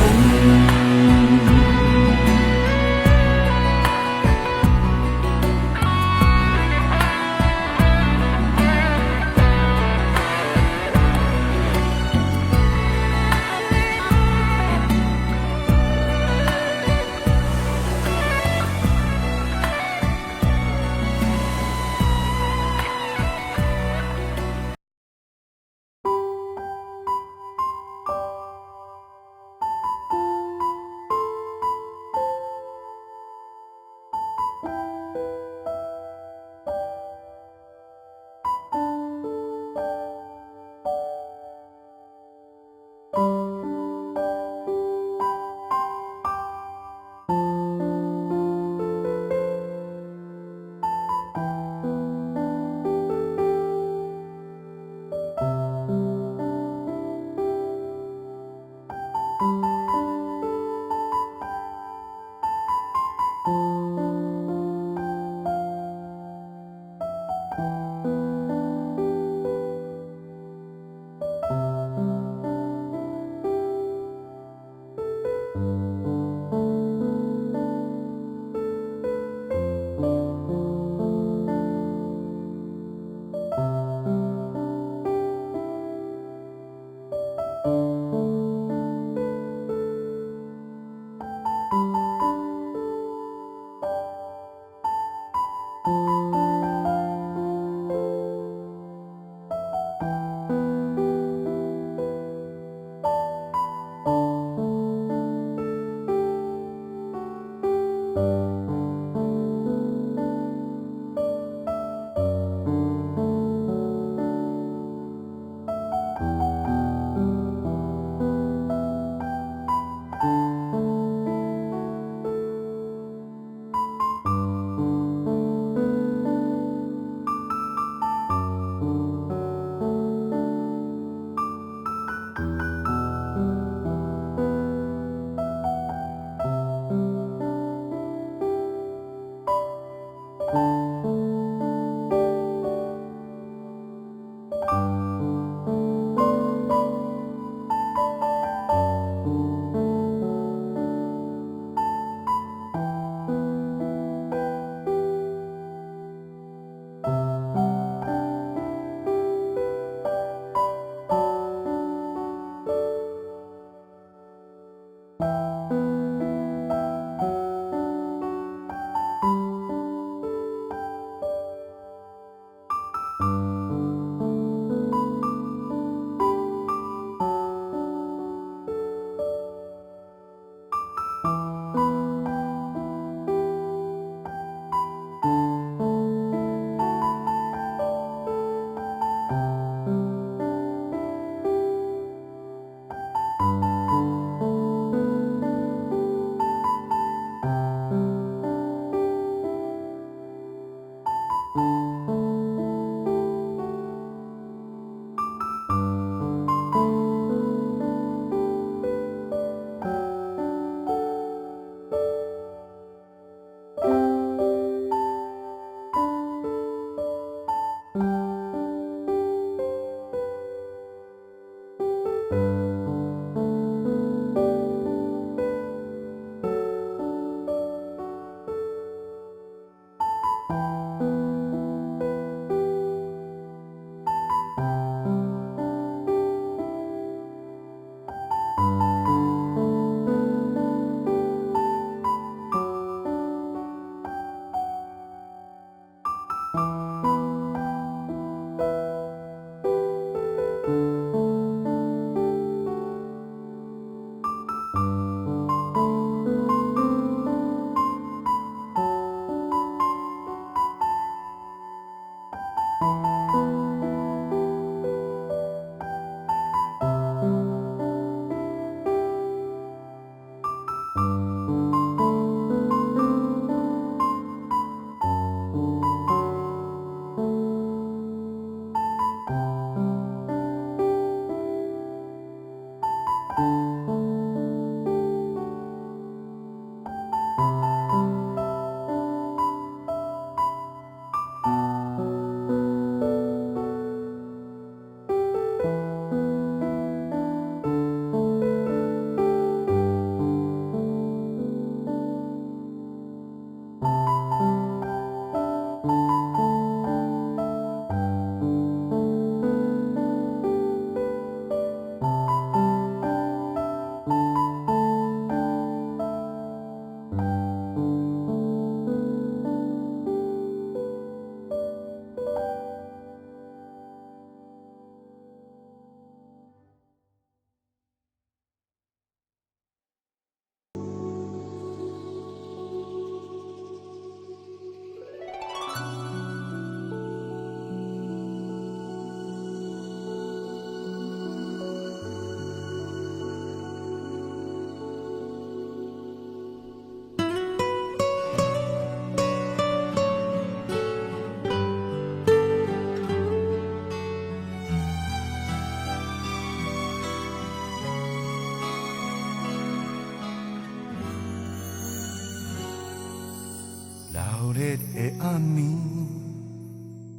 热的暗暝，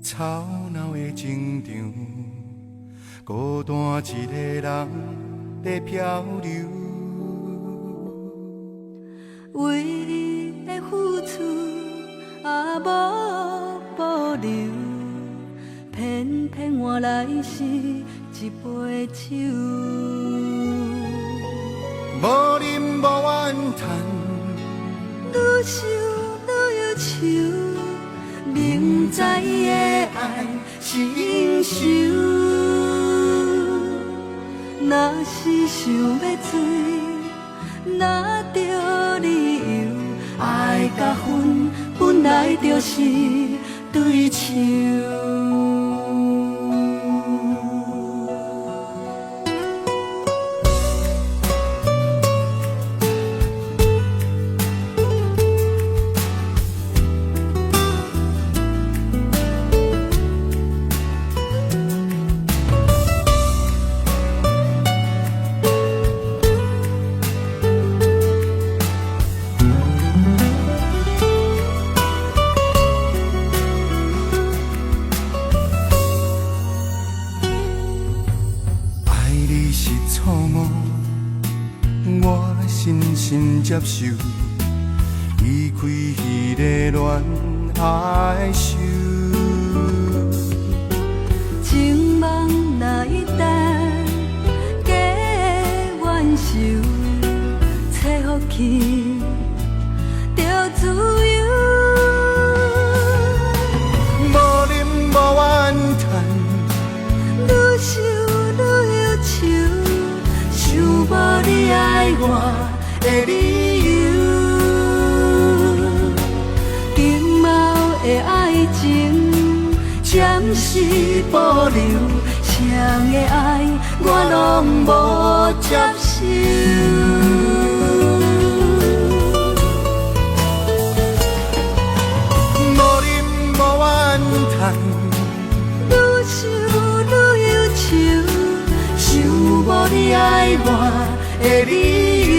吵闹的情场，孤单一个人在漂流。唯一的付出也无保留，偏偏换来是一杯酒。无啉无怨叹，愈想愈忧愁，明知伊的爱是应受，若是想要醉，若着理由，爱甲恨本来就是对手。接受离开彼个恋爱愁，情梦若一旦加怨愁，找福气就自由。无啉无怨叹，愈想愈忧愁，想无你爱我的理由，今后的爱情暂时保留，谁的爱我拢无接受。无啉无怨叹，愈想愈忧愁，想无你爱我的理由。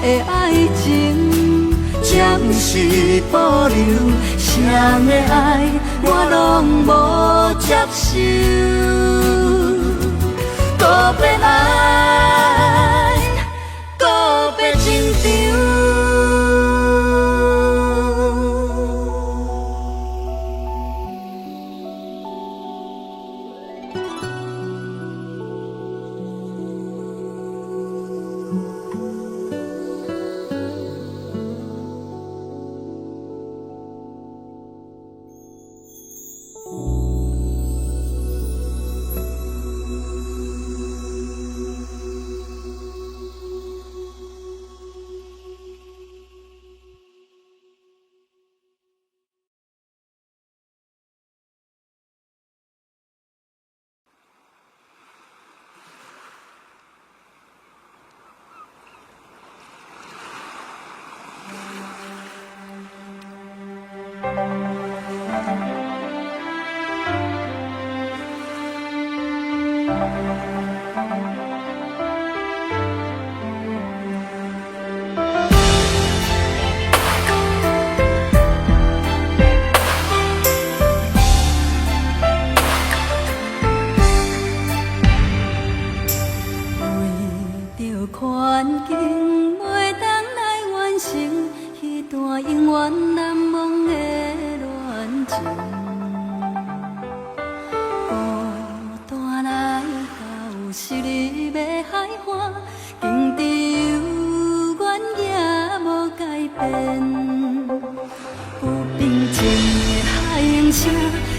的爱情暂时保留，谁的爱我拢无接受。告别爱，告别情长。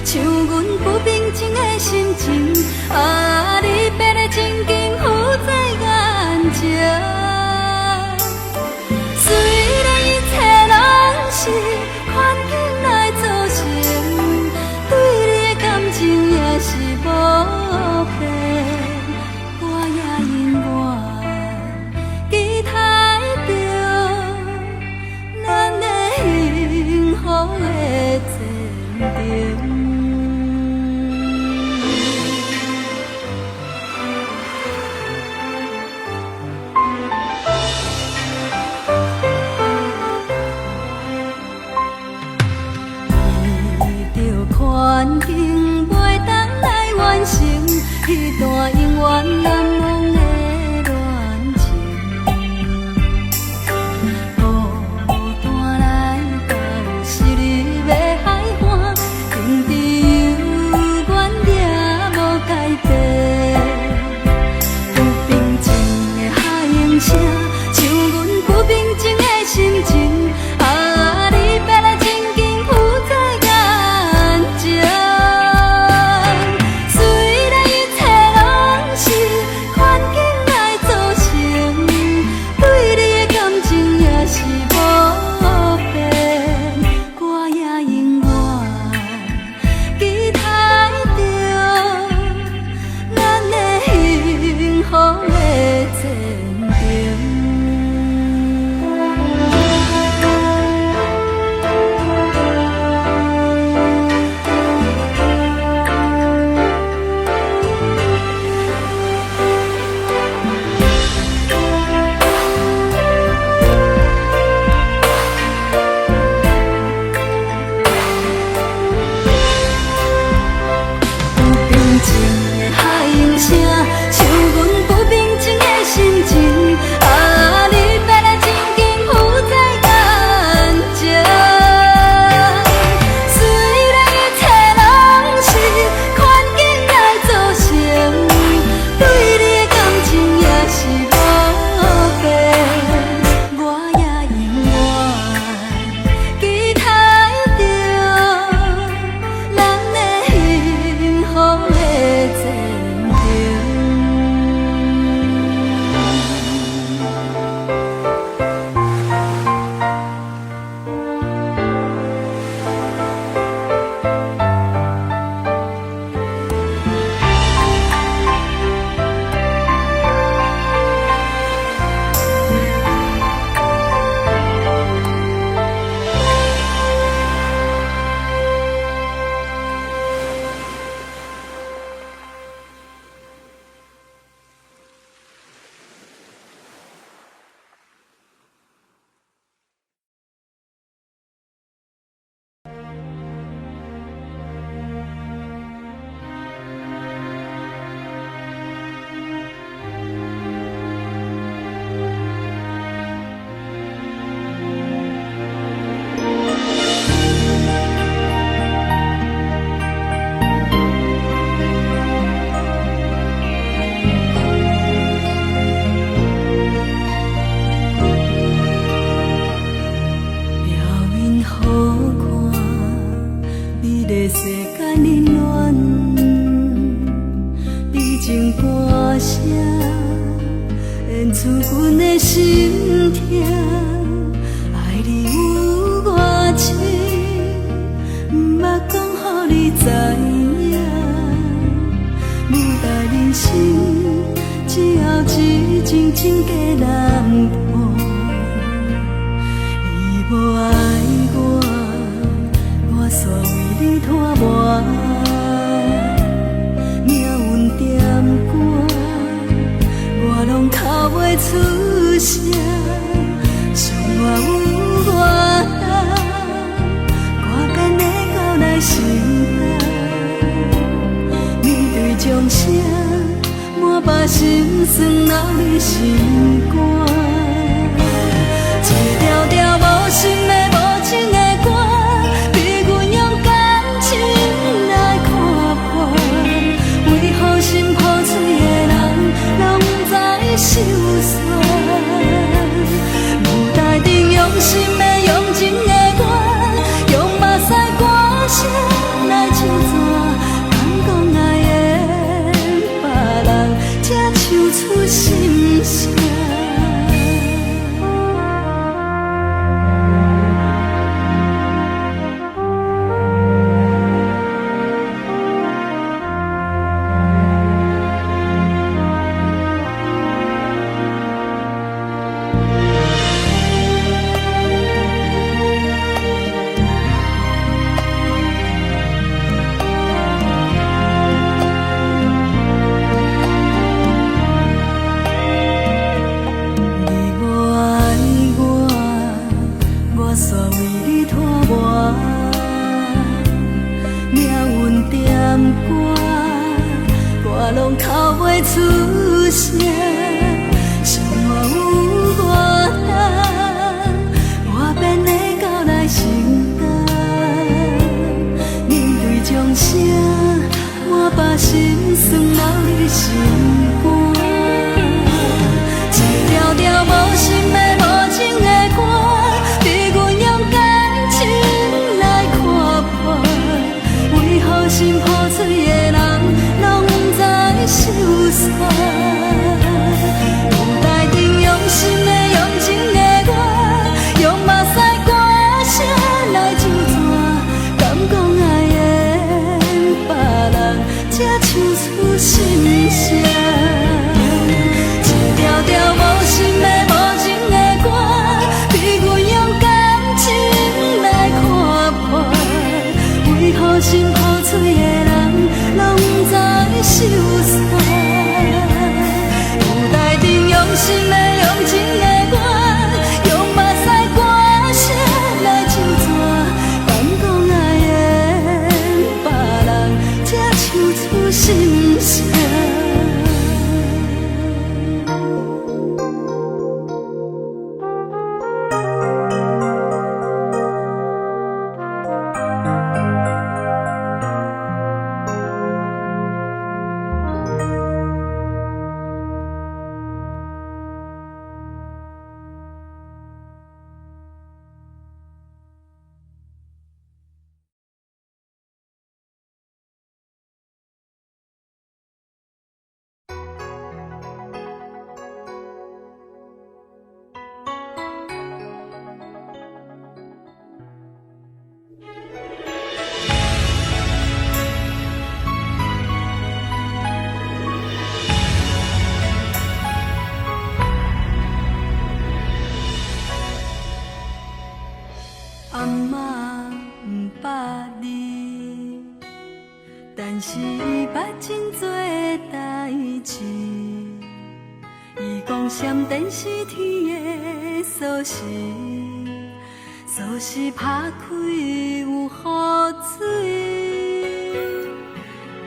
像阮不平静的心情，离别的情景浮在眼前。虽然一切拢是环境来造成，对你的感情也是无变，我也永远期待着咱的幸福的前程。环境袂当来完成迄段永远难忘的恋情。孤单来到昔日要海岸，天地有原也无改变。不平静的海涌声，像阮不平静的心情。啊，你别来静静浮在眼前。虽然一切拢是环境来造成，对你的感情也是无变。我也永远期待着咱的幸福的前程。不平静的海涌声，像阮不平静的心情。啊，你别来静静浮在眼前。虽然一切拢是环境来造成，对你的感情也是无变。我也永远期待着咱的幸福的前程。鸟面好看，美丽世间冷暖，美情歌声演出阮的心痛。爱你有偌深，毋捌讲予你知影。舞台人生只有一情情假难破。你无爱我，我煞为你拖磨。命运点歌，我拢哭袂出声。上我有偌重，我甘会交来承担。面对掌声，满把心酸留你心肝。一条条无心的无情的歌，逼阮用感情来看破。为何心破碎的人，拢不知心酸？舞台顶用心的用情的我，用目屎歌声来唱歌。敢讲爱的别人，才唱出心声。我拢哭袂出声，想我有偌难，我变会到来承担，面对掌声，满把心酸留你心肝，一条条无心的无情的歌，比阮用感情来看破，为何心破碎的人拢不知心酸？有台顶用心的用情的我，用目屎歌声来唱怎？敢讲爱缘别人才唱出心声？一条条无心的无情的歌，比阮用感情来看破，为何心破碎的人拢不知心酸？有台顶用心的用情的我，用目屎歌声来唱怎？敢讲爱缘别人才唱出心声？阿嬷不捌你，但是伊捌真多代志。伊讲闪电是天的锁匙，锁匙打开有雨水。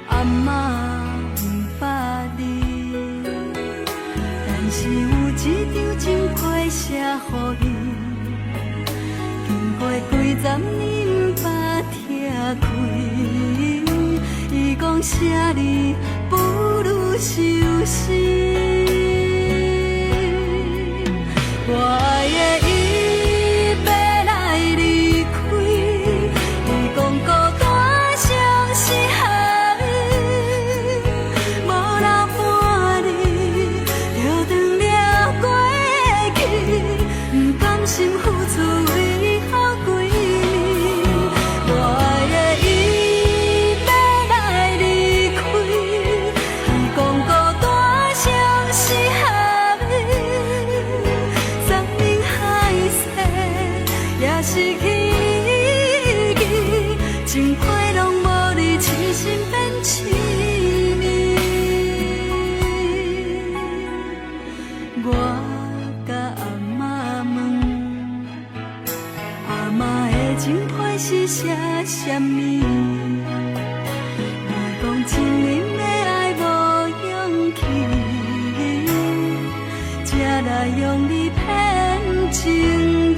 阿嬷不捌你，但是有一张情批写予伊。过几十年不拆开，伊讲写你不如收心。我爱的伊要来离开，伊讲孤单像是下雨，无人伴你，就断了过去，不甘心付出。是写什么？伊讲情人的爱无勇气，才来用你骗情意。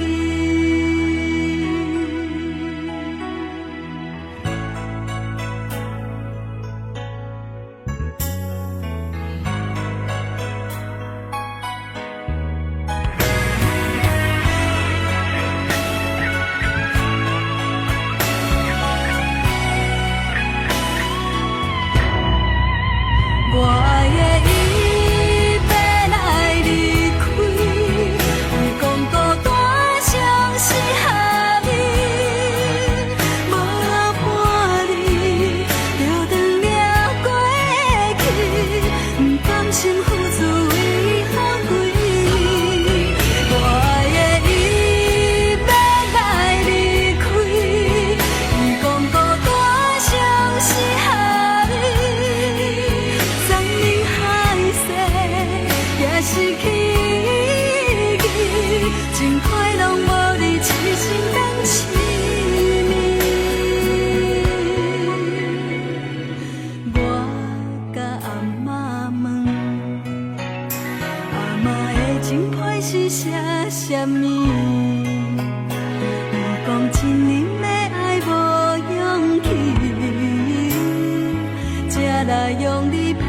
来用你骗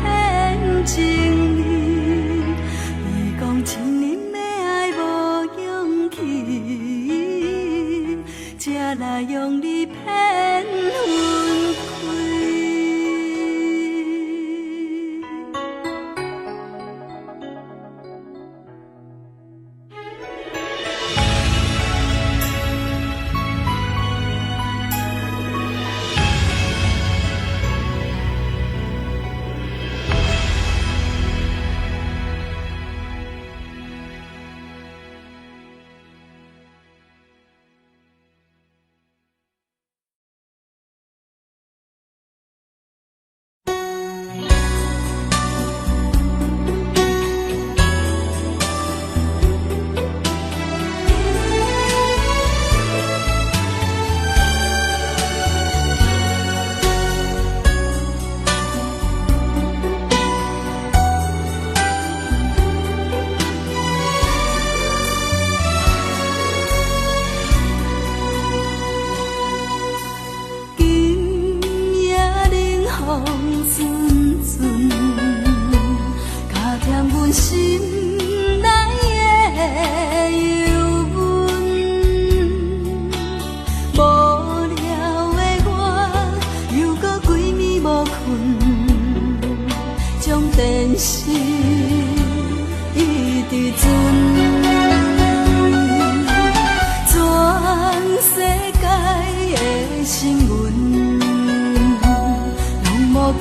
情意。你讲亲人的爱无勇气，才来用你骗魂开。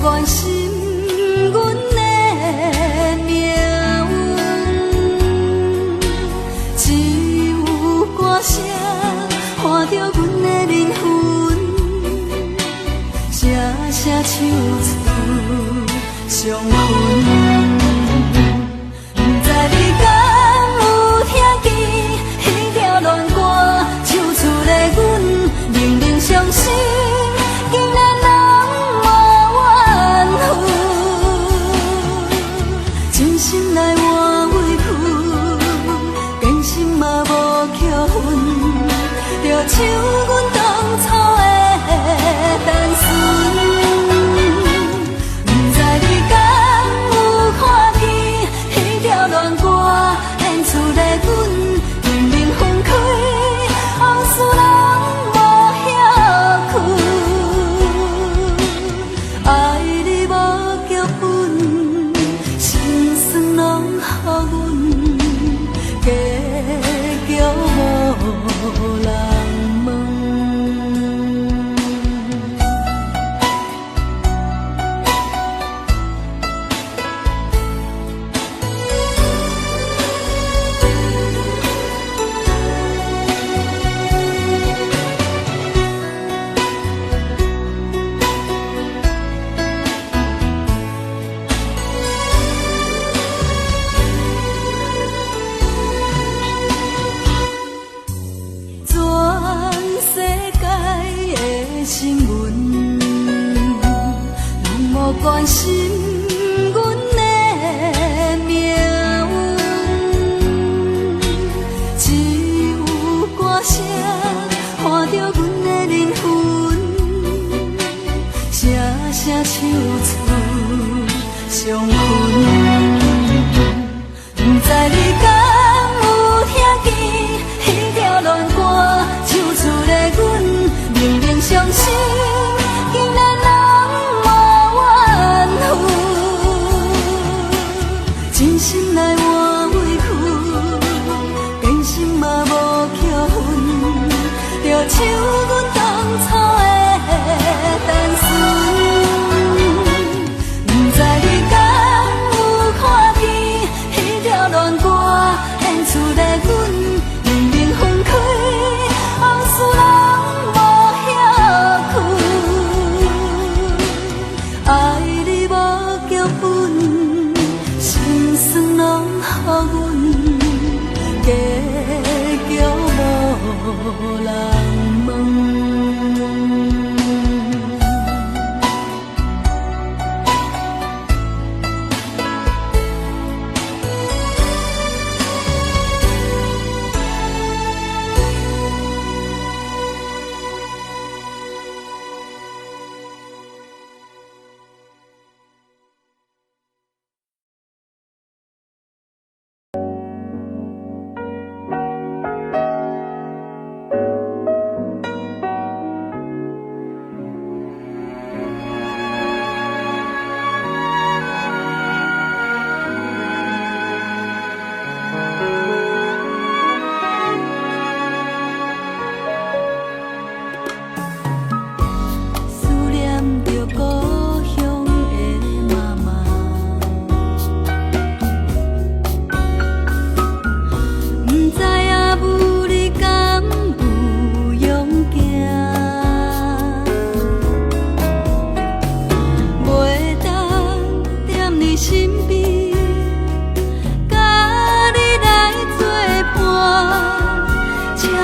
关心阮的命运，只有歌声伴着阮的灵魂，声声唱出伤痕。不知你敢有听见彼条恋歌，唱出的阮仍然伤心。心内换委屈，真心嘛无扣分，就像阮当初的单纯。不知你敢有看见彼条恋歌，演出的阮仍然分开，往事拢无遐久，爱你无剧本。予阮结局无人问。新闻，拢无关心阮的命运，只有歌声伴着阮的灵魂，声声唱出伤痕。不知你敢有听见彼条恋歌，唱出的阮仍然伤心，竟然拢无怨恨。真心来换委屈，真心嘛无扣分，就像阮当初的单纯。不知你敢有看见彼条恋歌，演出的阮仍然分开，往事拢无遐久，爱你无剧本，心酸拢予阮结局无人问。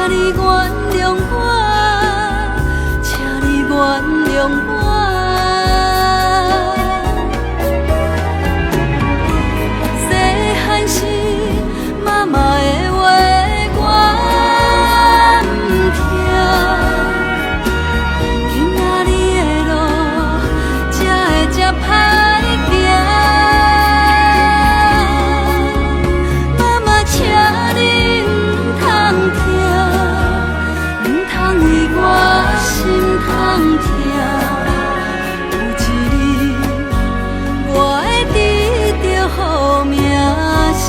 你原谅我，请你原谅我。细汉时妈妈的话我不听，今仔日的路才会这歹行。妈妈，请你唔通听，唔通为我心痛痛。有一日，我会得到好名声。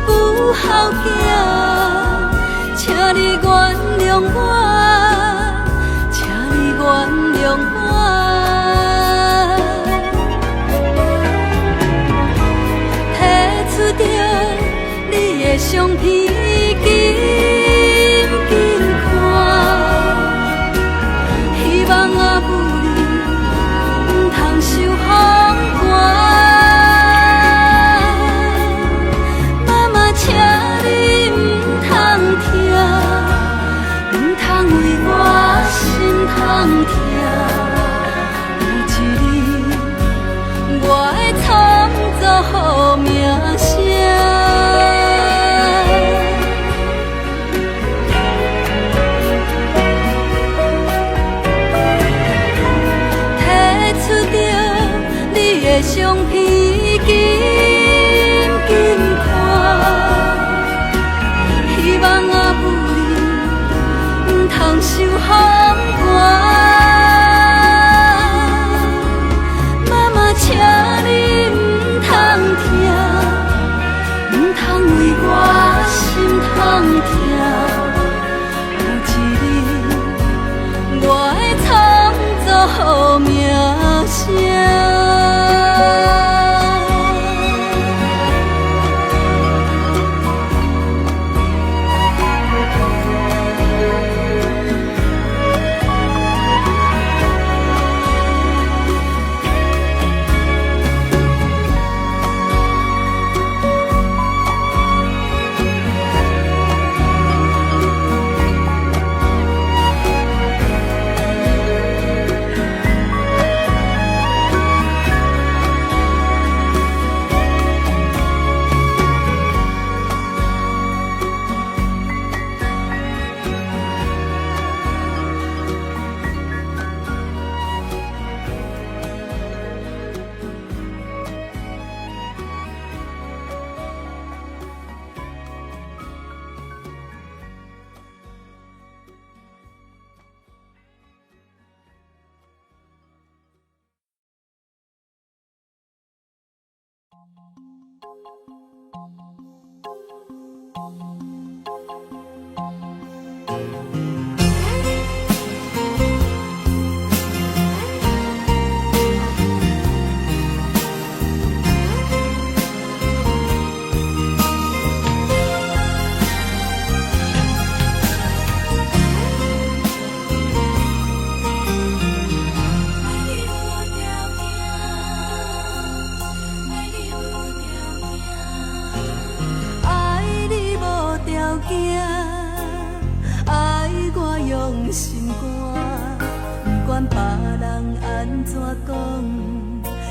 不孝囝，请你原谅我，请你原谅我。提出着你的相片，紧紧看，希望阿母你唔通受风寒。请你唔通听，唔通为我心痛痛。有一日，我会创造好名声。提出着你的相片，紧紧看。希望阿母你唔通受风寒。妈妈，请你唔通听，唔通为我心痛痛。有一日，我会创造好名声。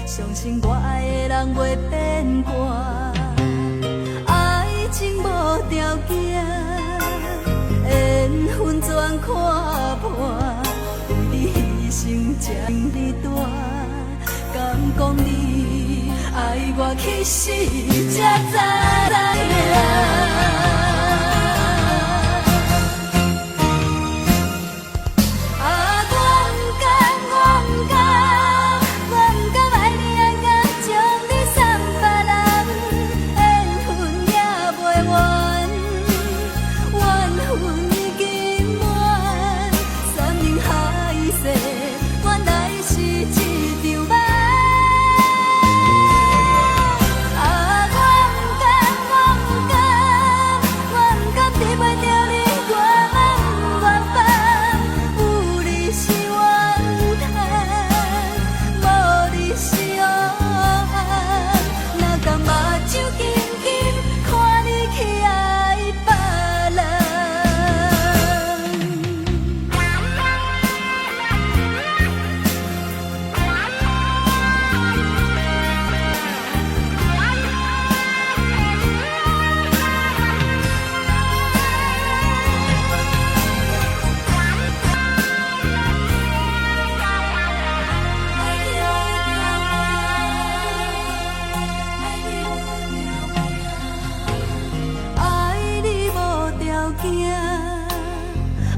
相信我爱的人袂变卦，爱情无条件，缘分全看破，为你牺牲这么大，敢讲你爱我，其实才知影。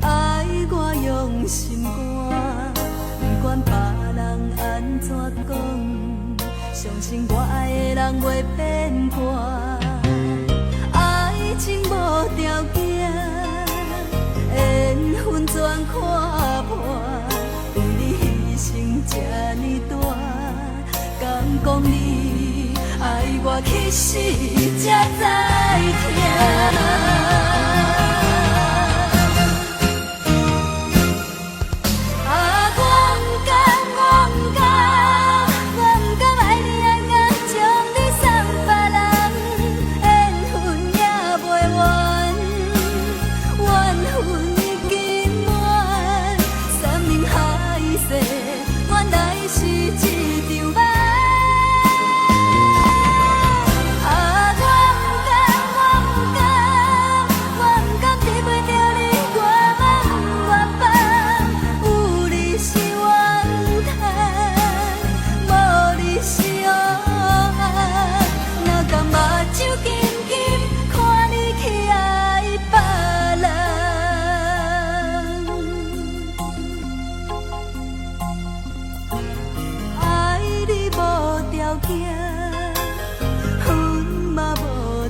爱我用心肝，不管别人安怎讲，相信我爱的人袂变卦。爱情无条件，缘分全看破，为你牺牲这么大，敢讲你爱我，其实才知疼。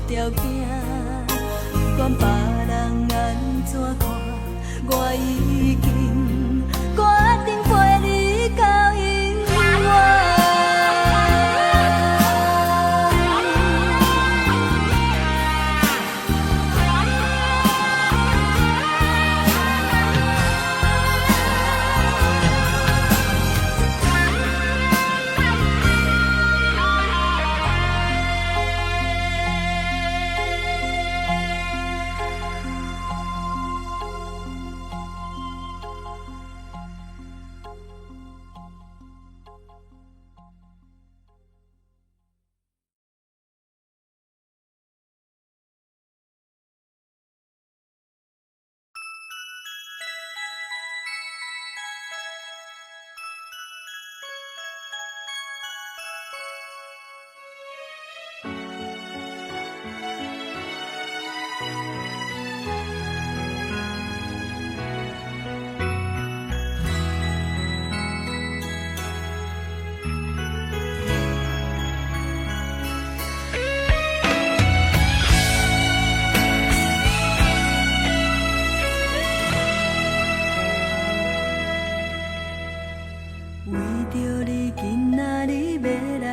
条件，不管别人安怎看，我已经决定陪你到永远。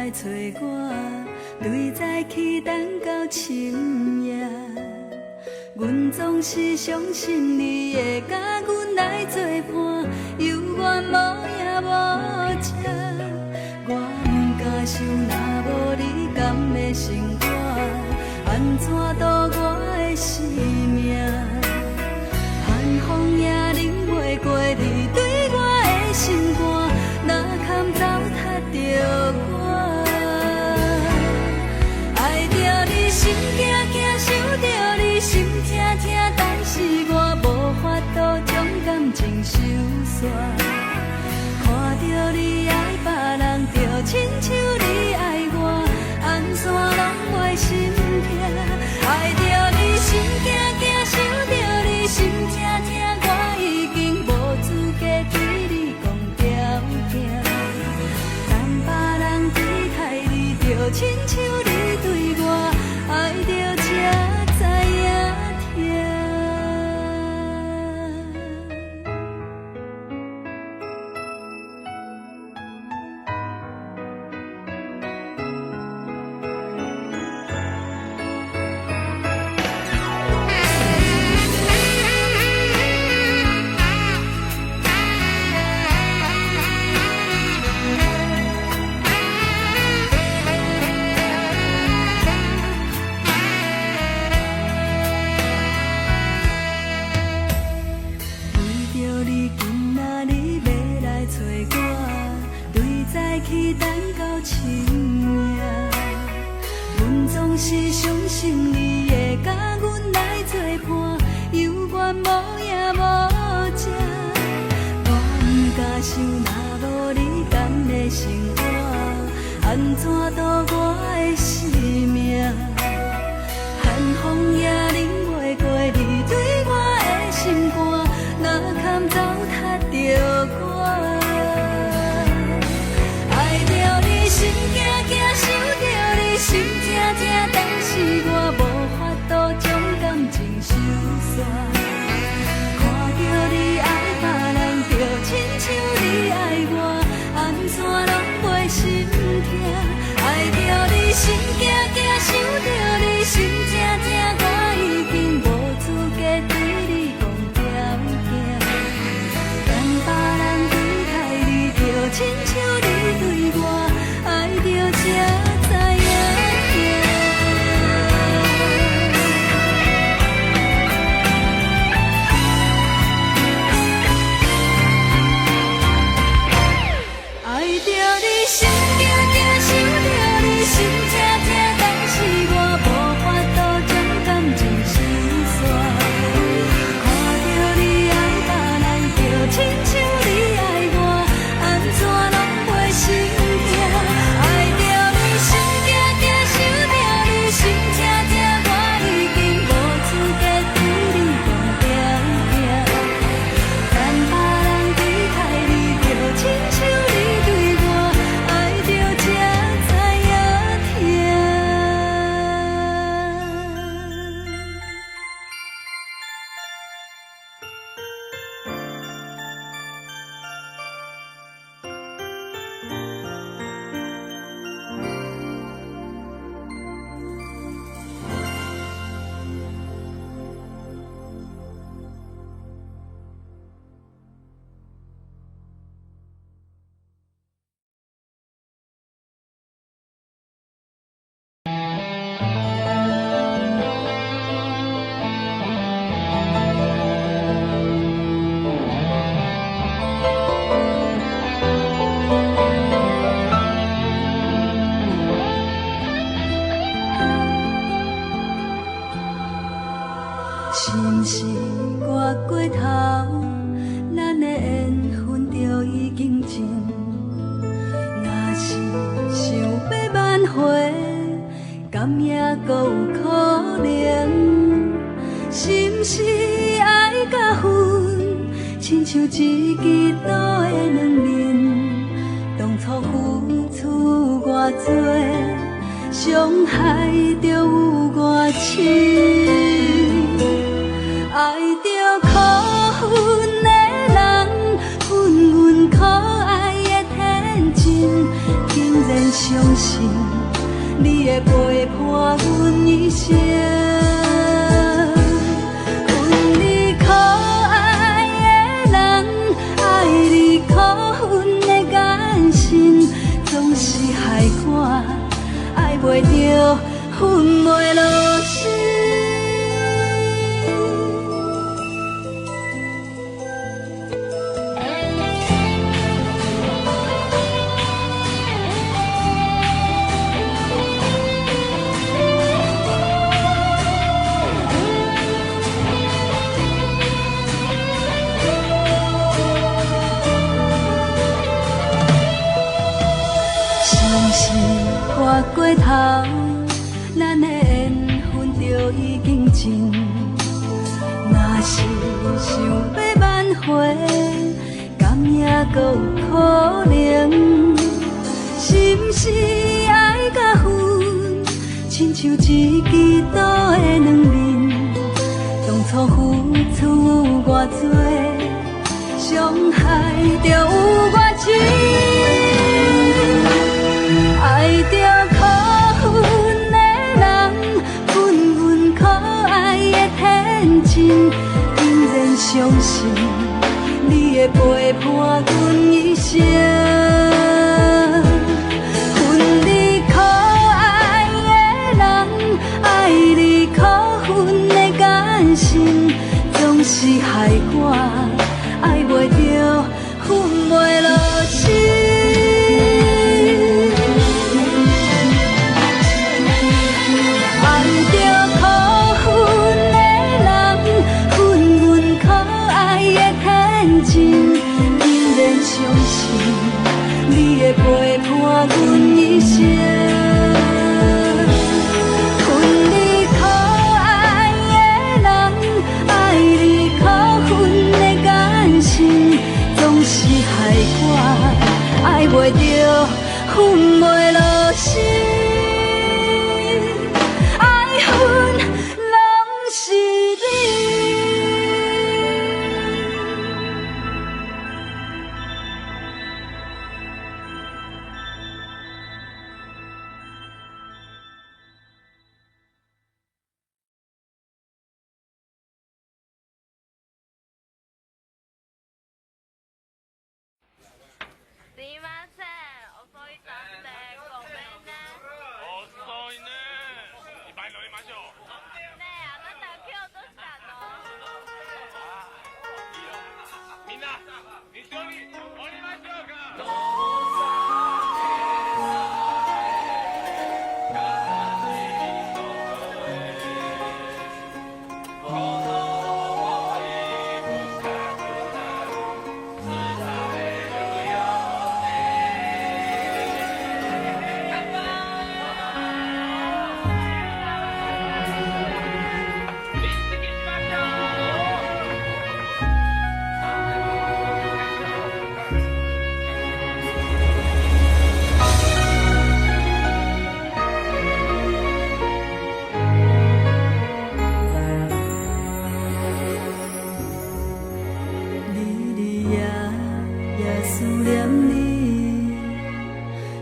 找我，对在起等到深夜，阮总是相信你会甲阮来作伴，有缘无影无遮，我不敢想，若无你甘会生活，安怎度我的生命？寒风也冷袂过你对我的心肝，若堪糟蹋着我。心惊惊，想着你。亲像你爱我，安怎拢袂心痛？爱着你心惊惊，想着你心痛痛，我已经无资格对你讲条件。等别人对待你，就亲像你对我，爱着才知影痛。去等到清明，阮总是相信你会甲阮来作伴，犹原无影无迹。我不敢想，若无你甘的生活，安怎度我的生命？寒风也忍袂过你对我的心肝，哪堪糟蹋着我？心惊惊，想着你心痛痛，但是我无法度将感情收煞。看着你爱别人，就亲像你爱我，安怎拢袂心痛？爱着你心惊惊，想着你心痛痛，我已经无资格对你讲条件。等别人对待你，就亲像你对我。爱着才知影痛，爱着你心惊惊，想着你心痛痛，但是我无法度将感情收煞。看着你爱别人，就亲像你爱我，安怎拢袂心痛？心痛痛，我已经无资格对你讲条件。等别人对待你，就亲像你对我，爱着才知影是毋是越过头，咱的缘分就已经尽？若是想要挽回，甘也搁有可能？是毋是爱甲恨，亲像一支刀的两面？当初付出偌多，伤害就有偌深。爱着可恨的人，阮阮可爱的天真，竟然相信你会陪伴阮一生。恨你可爱的人，爱你可恨的眼神，总是害我爱袂着，恨袂落心。是活过头，咱的缘分就已经尽。若是想要挽回，敢也搁有可能？是毋是爱甲恨，亲像一支刀的两面？当初付出有偌多，伤害就有偌深。爱着可恨的人，分阮可爱的天真，竟然相信你会陪伴阮一生。恨你可爱的人，爱你可恨的眼神，总是害我爱袂着，恨袂落心。相信你会陪伴阮一生，恨你可爱的人，爱你可恨的眼神，总是害我爱袂着，恨袂落心，爱恨拢是你。すいません、遅いたんでごめんね。遅いね。いっぱい乗りましょう。ねえ、あなた今日どうしたの？みんな一緒に乗りましょうか。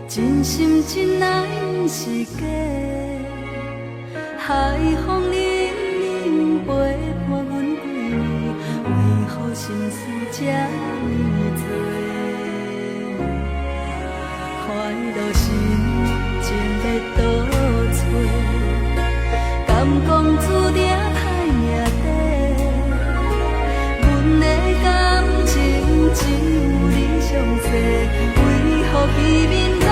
真心真爱不是假，海风凛凛陪伴阮几年，为何心事这呢多？快乐心情要倒找，敢讲注定歹命底？阮的感情只有你上多，为何彼面讲？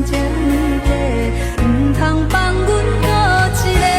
这呢短，唔通放阮孤一个。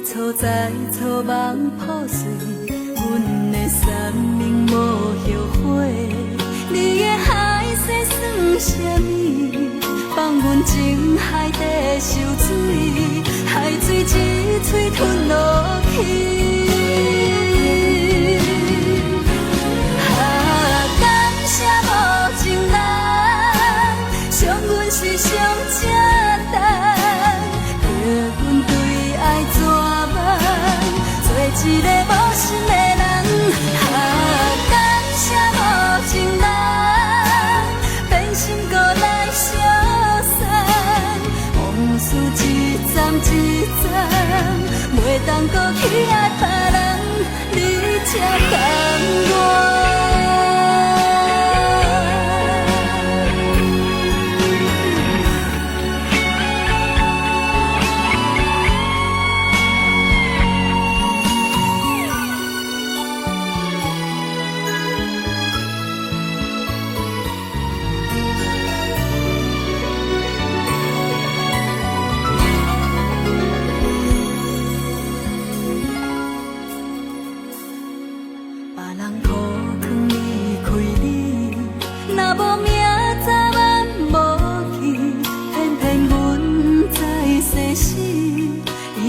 错在错梦破碎，阮的生命无后悔。你的海誓算什么？放阮情海底受水，海水一嘴吞落去。感谢无情人，伤阮是上正重。做一个无心的人，感谢无情人，变心搁来相送，往事一站一站，袂当搁去爱别人，你才甘愿。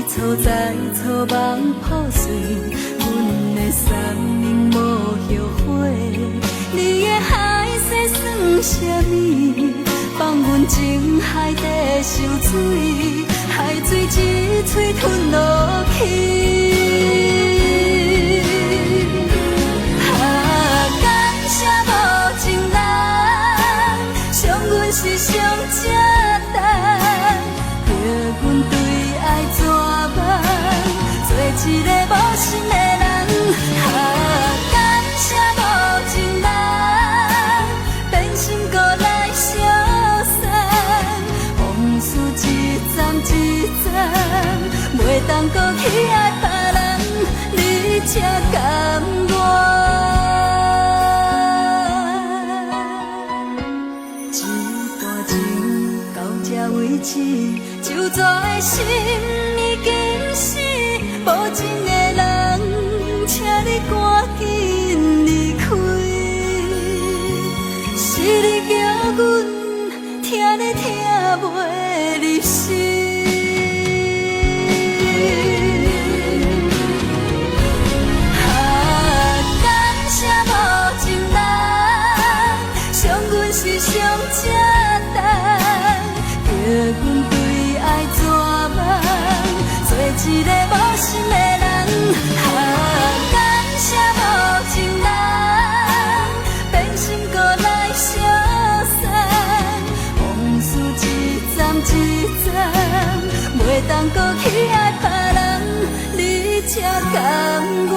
错在错梦破碎，阮的生命无后悔。你的海誓算什么？放阮情海底受水，海水一嘴吞落去。感谢无情人，伤阮是上正重，叫阮对爱做一个无心的人，感谢无情人，变心搁来相送，往事一站一站，袂当搁去爱别人，你才甘愿。一段情到这为止，就做的心已经死。无情的人，请你赶紧离开。是你叫阮听你听袂入心。感谢无情人，伤阮是上正重，叫阮对爱做梦，做一个无心的人，感谢无情人，变心搁来相送，往事一站一站，袂当搁去爱别人，你才甘愿。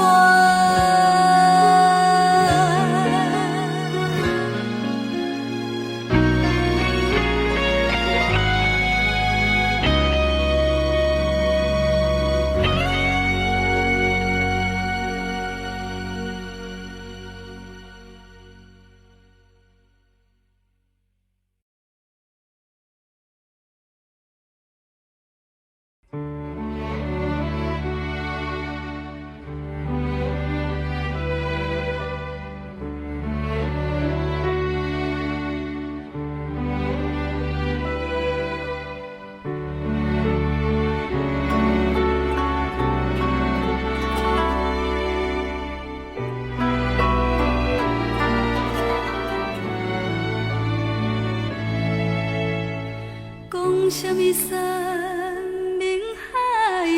讲什么山明海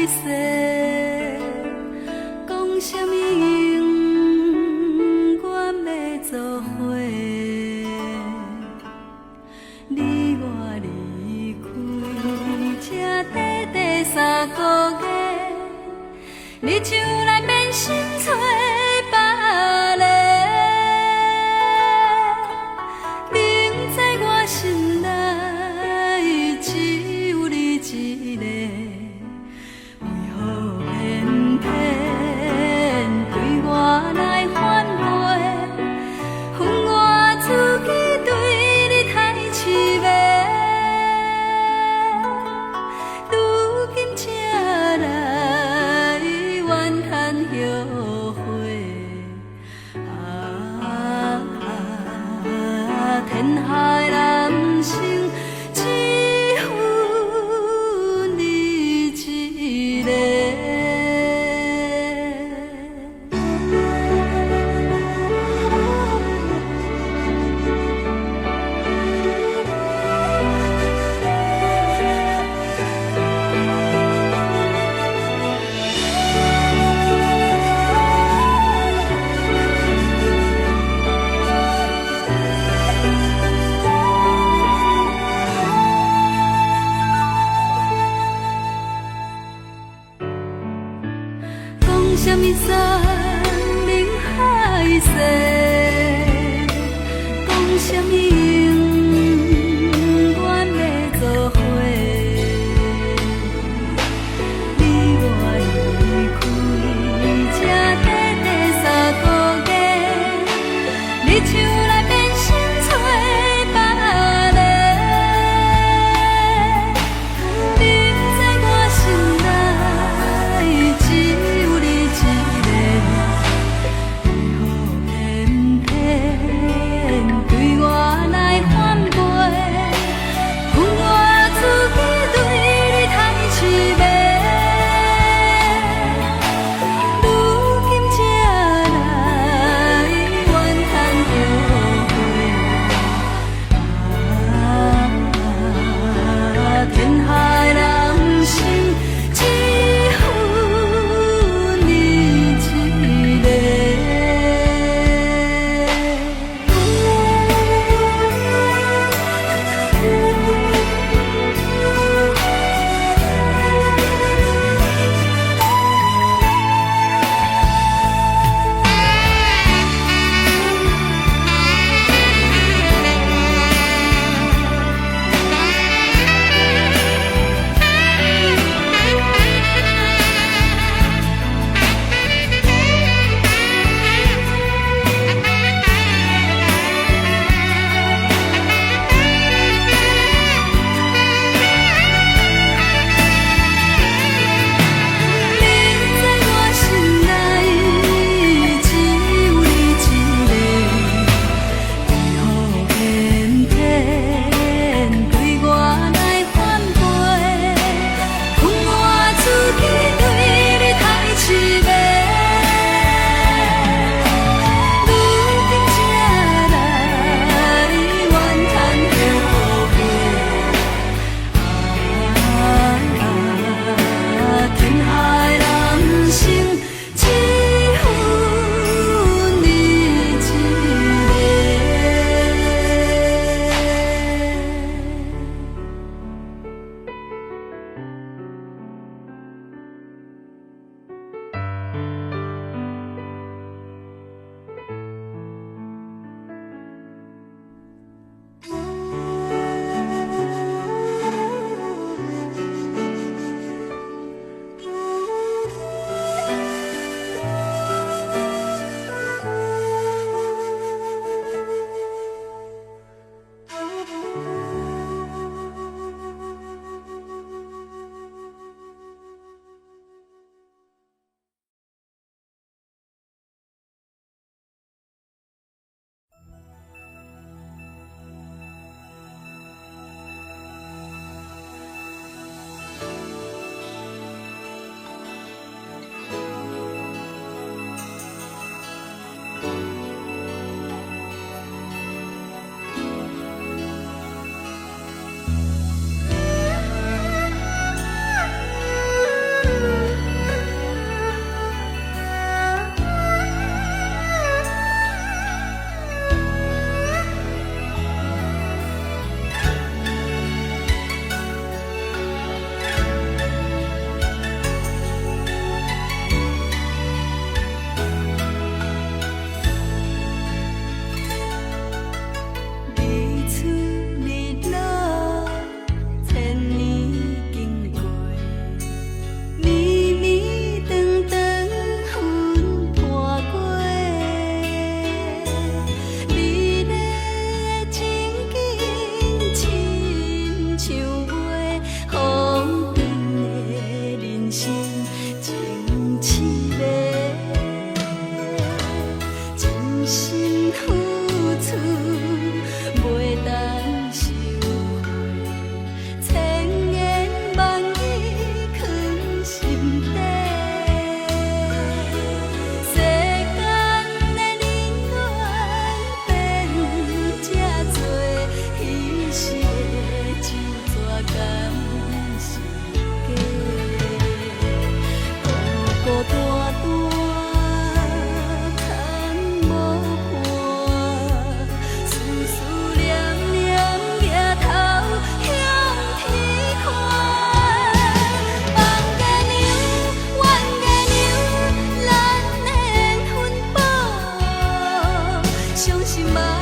誓，讲什么永远要做伙。天下的男生只有你一个。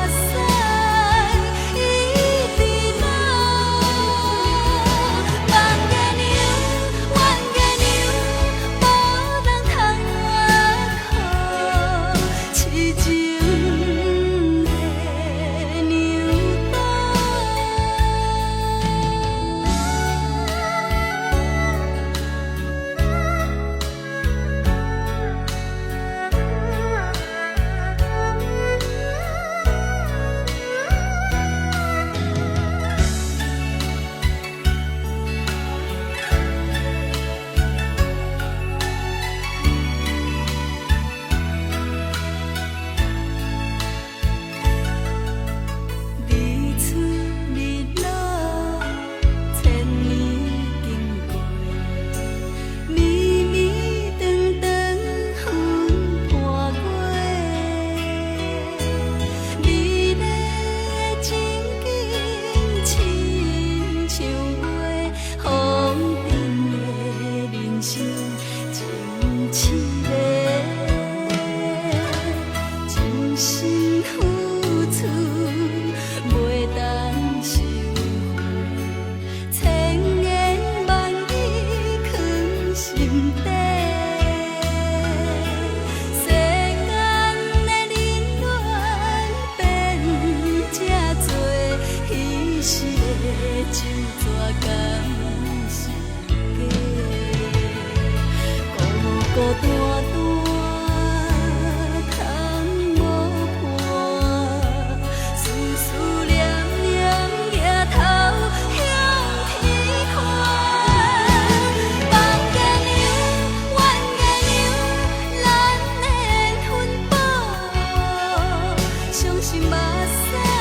屎一直流。望月娘，怨月娘，无人通我靠，痴情的娘道。日出日落，千年经过，暝暝长长云伴过，美丽的情景亲像花，风尘的人生真凄美，真心付出。袂当收回，千言万语藏心底。世间的冷暖变这多，彼时的酒泉敢是假？孤孤单单。相信目屎。